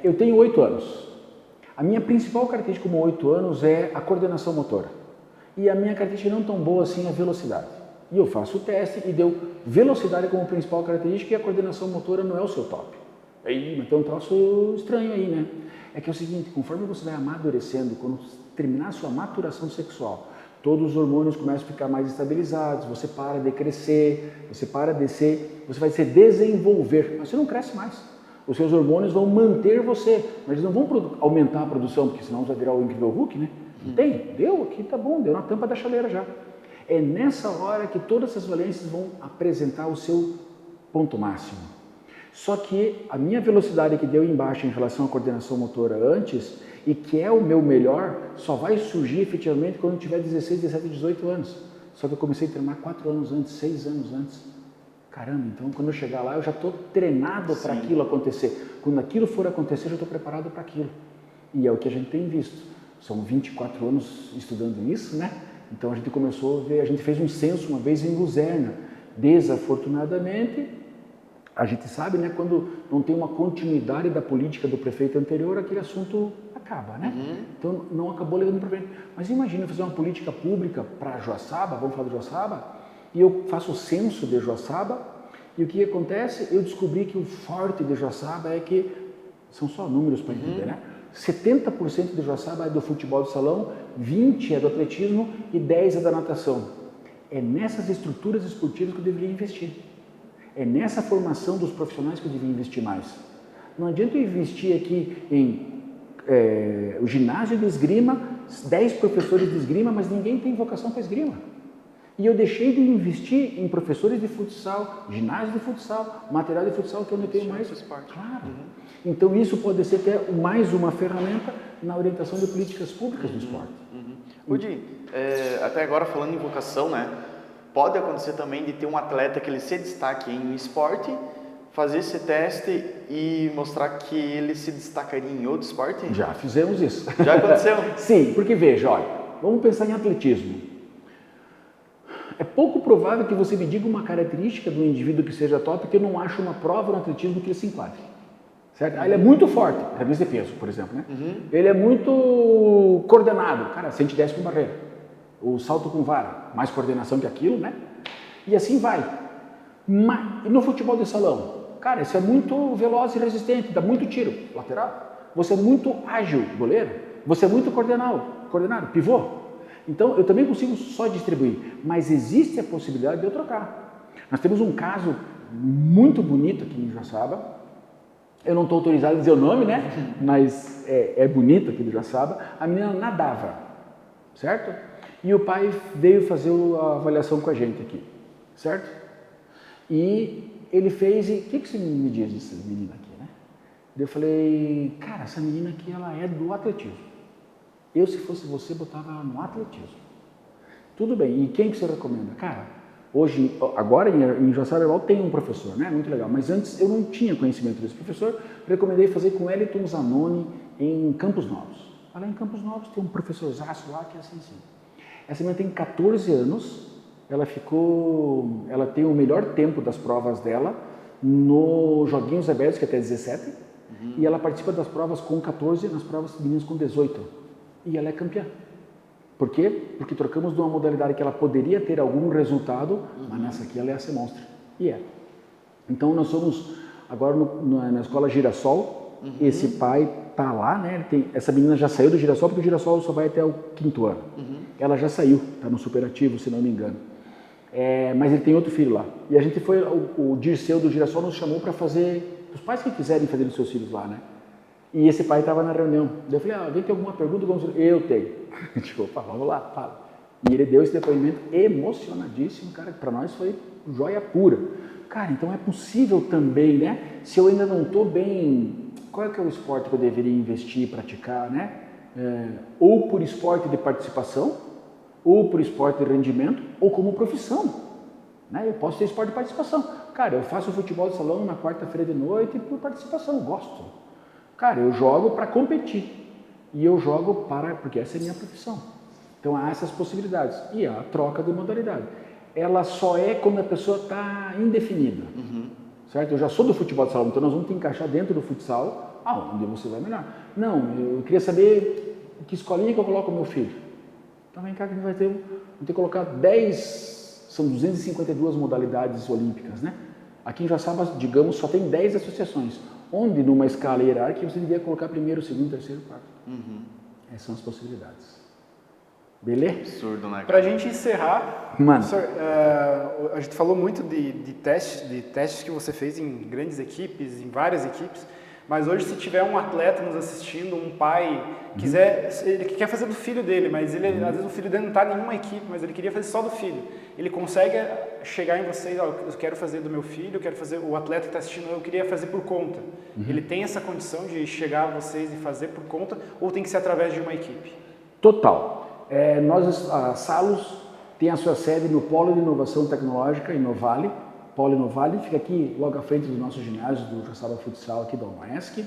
Eu tenho 8 anos. A minha principal característica como 8 anos é a coordenação motora. E a minha característica não tão boa assim é a velocidade. E eu faço o teste e deu velocidade como principal característica e a coordenação motora não é o seu top. Aí, mas tem um troço estranho aí, né? É que é o seguinte, conforme você vai amadurecendo, quando terminar a sua maturação sexual, todos os hormônios começam a ficar mais estabilizados, você para de crescer, você para de ser, você vai se desenvolver, mas você não cresce mais. Os seus hormônios vão manter você, mas eles não vão aumentar a produção, porque senão você vai virar o Incrível Hulk, né? Não tem? Deu, aqui tá bom, deu na tampa da chaleira já. É nessa hora que todas essas valências vão apresentar o seu ponto máximo. Só que a minha velocidade que deu embaixo em relação à coordenação motora antes, e que é o meu melhor, só vai surgir efetivamente quando eu tiver 16, 17, 18 anos. Só que eu comecei a treinar 4 anos antes, 6 anos antes. Caramba, então quando eu chegar lá eu já estou treinado para aquilo acontecer. Quando aquilo for acontecer, eu já estou preparado para aquilo. E é o que a gente tem visto. São 24 anos estudando isso, né? Então a gente começou a ver, a gente fez um censo uma vez em Luzerna. Desafortunadamente, a gente sabe, né, quando não tem uma continuidade da política do prefeito anterior, aquele assunto acaba, né? Então não acabou levando para frente. Mas imagina fazer uma política pública para Joaçaba, vamos falar de Joaçaba, e eu faço o censo de Joaçaba, e o que acontece? Eu descobri que o forte de Joaçaba é que, são só números para entender, né? 70% de Joaçaba é do futebol de salão, 20% é do atletismo e 10% é da natação. É nessas estruturas esportivas que eu deveria investir. É nessa formação dos profissionais que eu deveria investir mais. Não adianta eu investir aqui em o ginásio de esgrima, 10 professores de esgrima, mas ninguém tem vocação para esgrima. E eu deixei de investir em professores de futsal, ginásio de futsal, material de futsal, que eu não tenho mais. Claro. Então isso pode ser até mais uma ferramenta na orientação de políticas públicas do esporte. Udi, até agora falando em vocação, né? Pode acontecer também de ter um atleta que ele se destaque em um esporte, fazer esse teste e mostrar que ele se destacaria em outro esporte? Já fizemos isso. Já aconteceu? Sim, porque veja, olha, vamos pensar em atletismo. É pouco provável que você me diga uma característica do indivíduo que seja top que eu não acho uma prova no atletismo que ele se enquadre. Certo? Ele é muito forte, camisa de peso, por exemplo, né? Ele é muito coordenado, cara, 110 com barreira. O salto com vara, mais coordenação que aquilo, né? E assim vai. Mas, e no futebol de salão? Cara, você é muito veloz e resistente, dá muito tiro, lateral. Você é muito ágil, goleiro. Você é muito coordenado, pivô. Então, eu também consigo só distribuir, mas existe a possibilidade de eu trocar. Nós temos um caso muito bonito aqui em Joaçaba. Eu não estou autorizado a dizer o nome, né? Mas é bonito aqui de Joaçaba. A menina nadava, certo? E o pai veio fazer a avaliação com a gente aqui, certo? E ele fez, e o que você me diz dessa menina aqui, né? Eu falei, cara, essa menina aqui, ela é do atletismo. Eu, se fosse você, botava ela no atletismo. Tudo bem, e quem que você recomenda? Cara, hoje, agora em Joaçaba tem um professor, né? Muito legal, mas antes eu não tinha conhecimento desse professor, recomendei fazer com Eliton Zanoni em Campos Novos. Lá em Campos Novos tem um professorzaço lá que é assim. Essa menina tem 14 anos, ela tem o melhor tempo das provas dela no Joguinhos Abertos, que é até 17, e ela participa das provas com 14, nas provas de meninos com 18. E ela é campeã. Por quê? Porque trocamos de uma modalidade que ela poderia ter algum resultado, mas nessa aqui ela ia ser monstro. E é. Então nós somos agora na escola Girassol, esse pai tá lá, né? Essa menina já saiu do Girassol, porque o Girassol só vai até o 5º ano. Ela já saiu, tá no superativo, se não me engano. Mas ele tem outro filho lá. E a gente foi, o Dirceu do Girassol nos chamou para fazer, os pais que quiserem fazer os seus filhos lá, né? E esse pai estava na reunião. Eu falei, alguém tem alguma pergunta? Eu tenho. Tipo, opa, vamos lá, fala. E ele deu esse depoimento emocionadíssimo, cara, que para nós foi joia pura. Cara, então é possível também, né? Se eu ainda não estou bem, qual é que é o esporte que eu deveria investir e praticar, né? Ou por esporte de participação, ou por esporte de rendimento, ou como profissão. Né? Eu posso ter esporte de participação. Cara, eu faço futebol de salão na quarta-feira de noite por participação, gosto. Cara, eu jogo para competir. E eu jogo porque essa é a minha profissão. Então há essas possibilidades. E há a troca de modalidade. Ela só é quando a pessoa está indefinida. Certo? Eu já sou do futebol de salão, então nós vamos te encaixar dentro do futsal, aonde você vai melhor. Não, eu queria saber que escolinha que eu coloco o meu filho. Então vem cá que a gente vai ter que colocar 10, são 252 modalidades olímpicas, né? Aqui em Joaçaba, digamos, só tem 10 associações, onde numa escala hierárquica você devia colocar primeiro, segundo, terceiro, quarto. Essas são as possibilidades. Beleza? Absurdo, né? Pra gente encerrar, Mano. professor, a gente falou muito de testes que você fez em grandes equipes, em várias equipes, mas hoje se tiver um atleta nos assistindo, um pai, ele quer fazer do filho dele, mas às vezes o filho dele não está em nenhuma equipe, mas ele queria fazer só do filho. Ele consegue chegar em vocês, eu quero fazer do meu filho, eu quero fazer, o atleta que está assistindo, eu queria fazer por conta. Ele tem essa condição de chegar a vocês e fazer por conta, ou tem que ser através de uma equipe? Total. A Salos tem a sua sede no Polo de Inovação Tecnológica, em Novale. Polo Novale fica aqui logo à frente do nosso ginásio do Joaçaba Futsal aqui da UNESC.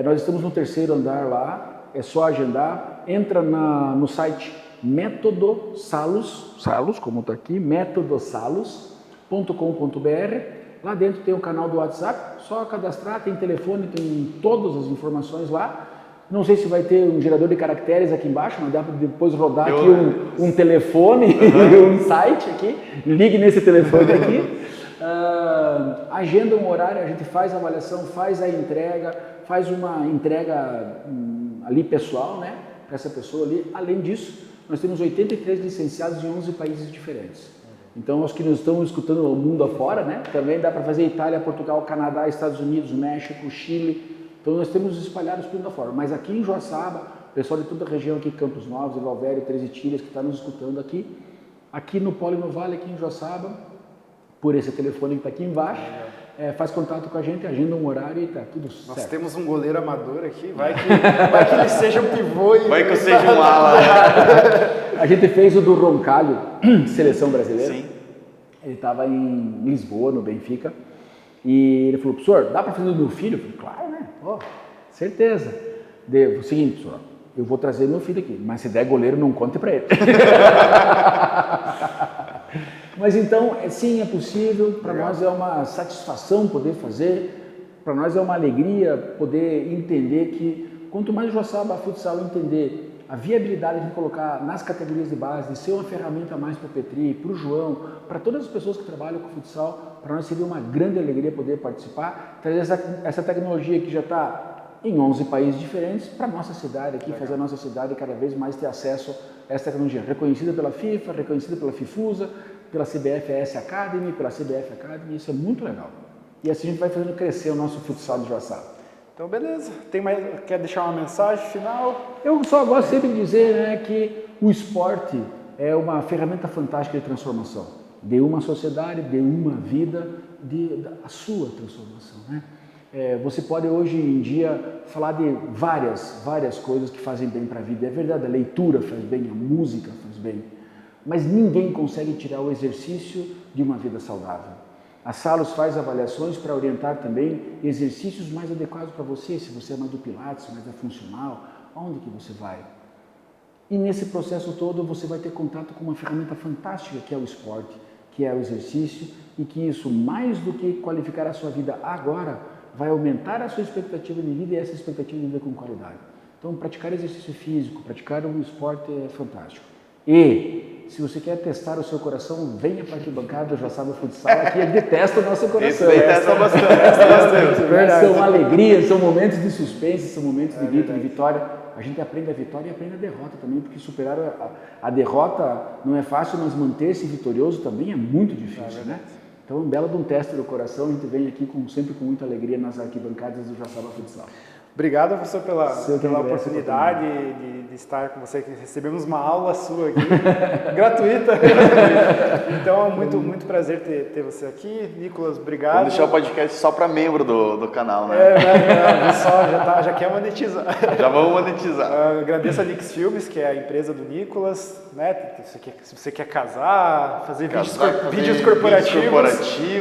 Nós estamos no 3º andar lá, é só agendar, entra no site Método Salos, como está aqui, métodosalos.com.br. Lá dentro tem o canal do WhatsApp, só cadastrar, tem telefone, tem todas as informações lá. Não sei se vai ter um gerador de caracteres aqui embaixo, mas dá para depois rodar aqui um telefone e um site aqui. Ligue nesse telefone aqui. Agenda um horário, a gente faz a avaliação, faz a entrega, faz uma entrega ali pessoal, né, para essa pessoa ali. Além disso, nós temos 83 licenciados em 11 países diferentes. Então, os que nos estão escutando o mundo afora, né, também dá para fazer Itália, Portugal, Canadá, Estados Unidos, México, Chile. Então, nós temos espalhados por mundo afora. Mas aqui em Joaçaba, o pessoal de toda a região aqui, Campos Novos, Valvério, Três Itilhas, que está nos escutando aqui no Polo Novale, aqui em Joaçaba, por esse telefone que está aqui embaixo, faz contato com a gente, agenda um horário e está tudo certo. Nós temos um goleiro amador aqui, vai que ele seja um pivô e... Vai que eu seja um ala. A gente fez o do Roncalho, Seleção Brasileira. Sim. Ele estava em Lisboa, no Benfica, e ele falou, professor, dá para fazer do meu filho? Eu falei, claro, né? Oh, certeza. O seguinte, professor, eu vou trazer meu filho aqui, mas se der goleiro, não conte para ele. Mas então, sim, é possível, para nós é uma satisfação poder fazer, para nós é uma alegria poder entender que, quanto mais o Joaçaba Futsal entender a viabilidade de colocar nas categorias de base, de ser uma ferramenta a mais para o Petri, para o João, para todas as pessoas que trabalham com futsal, para nós seria uma grande alegria poder participar, trazer essa tecnologia que já está em 11 países diferentes para a nossa cidade aqui, fazer a nossa cidade cada vez mais ter acesso a essa tecnologia, reconhecida pela FIFA, reconhecida pela FIFUSA, pela CBFS Academy, pela CBF Academy, isso é muito legal. E assim a gente vai fazendo crescer o nosso futsal de Joaçaba. Então, beleza. Quer deixar uma mensagem final? Eu só gosto sempre de dizer, né, que o esporte é uma ferramenta fantástica de transformação de uma sociedade, de uma vida, a sua transformação, né? Você pode hoje em dia falar de várias coisas que fazem bem para a vida. É verdade, a leitura faz bem, a música faz bem, mas ninguém consegue tirar o exercício de uma vida saudável. A Salos faz avaliações para orientar também exercícios mais adequados para você, se você é mais do Pilates, mais da funcional, aonde que você vai. E nesse processo todo você vai ter contato com uma ferramenta fantástica que é o esporte, que é o exercício, e que isso, mais do que qualificar a sua vida agora, vai aumentar a sua expectativa de vida e essa expectativa de vida com qualidade. Então, praticar exercício físico, praticar um esporte é fantástico. E, se você quer testar o seu coração, venha para a arquibancada do Joaçaba Futsal, aqui ele detesta o nosso coração. Esse testa bastante. São alegrias, são momentos de suspense, são momentos de grito, de vitória. A gente aprende a vitória e aprende a derrota também, porque superar a derrota não é fácil, mas manter-se vitorioso também é muito difícil, né? Então, um belo de um teste do coração, a gente vem aqui sempre com muita alegria nas arquibancadas do Joaçaba Futsal. Obrigado, professor, pela oportunidade de estar com você. Recebemos uma aula sua aqui, gratuita. Então, é muito prazer ter você aqui. Nicolas, obrigado. Vamos deixar o podcast só para membro do canal, né? Pessoal já quer monetizar. Já vamos monetizar. Agradeço a Nix Filmes, que é a empresa do Nicolas, né? Se você quer casar, fazer vídeos corporativos,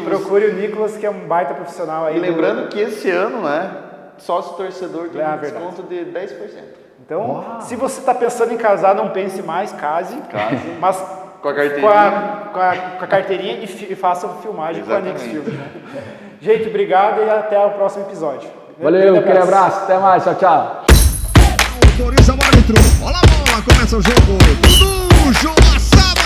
procure o Nicolas, que é um baita profissional aí. E lembrando que esse ano, né? Sócio torcedor tem um desconto de 10%. Então, se você está pensando em casar, não pense mais, case. Mas com a carteirinha. Com a carteirinha e faça filmagem. Exatamente. Com a Nix Filmes. Né? Gente, obrigado e até o próximo episódio. Valeu, aquele abraço. Até mais. Tchau, tchau. Autoriza o árbitro. Bola, bola, começa o jogo. Dudu Joaçaba.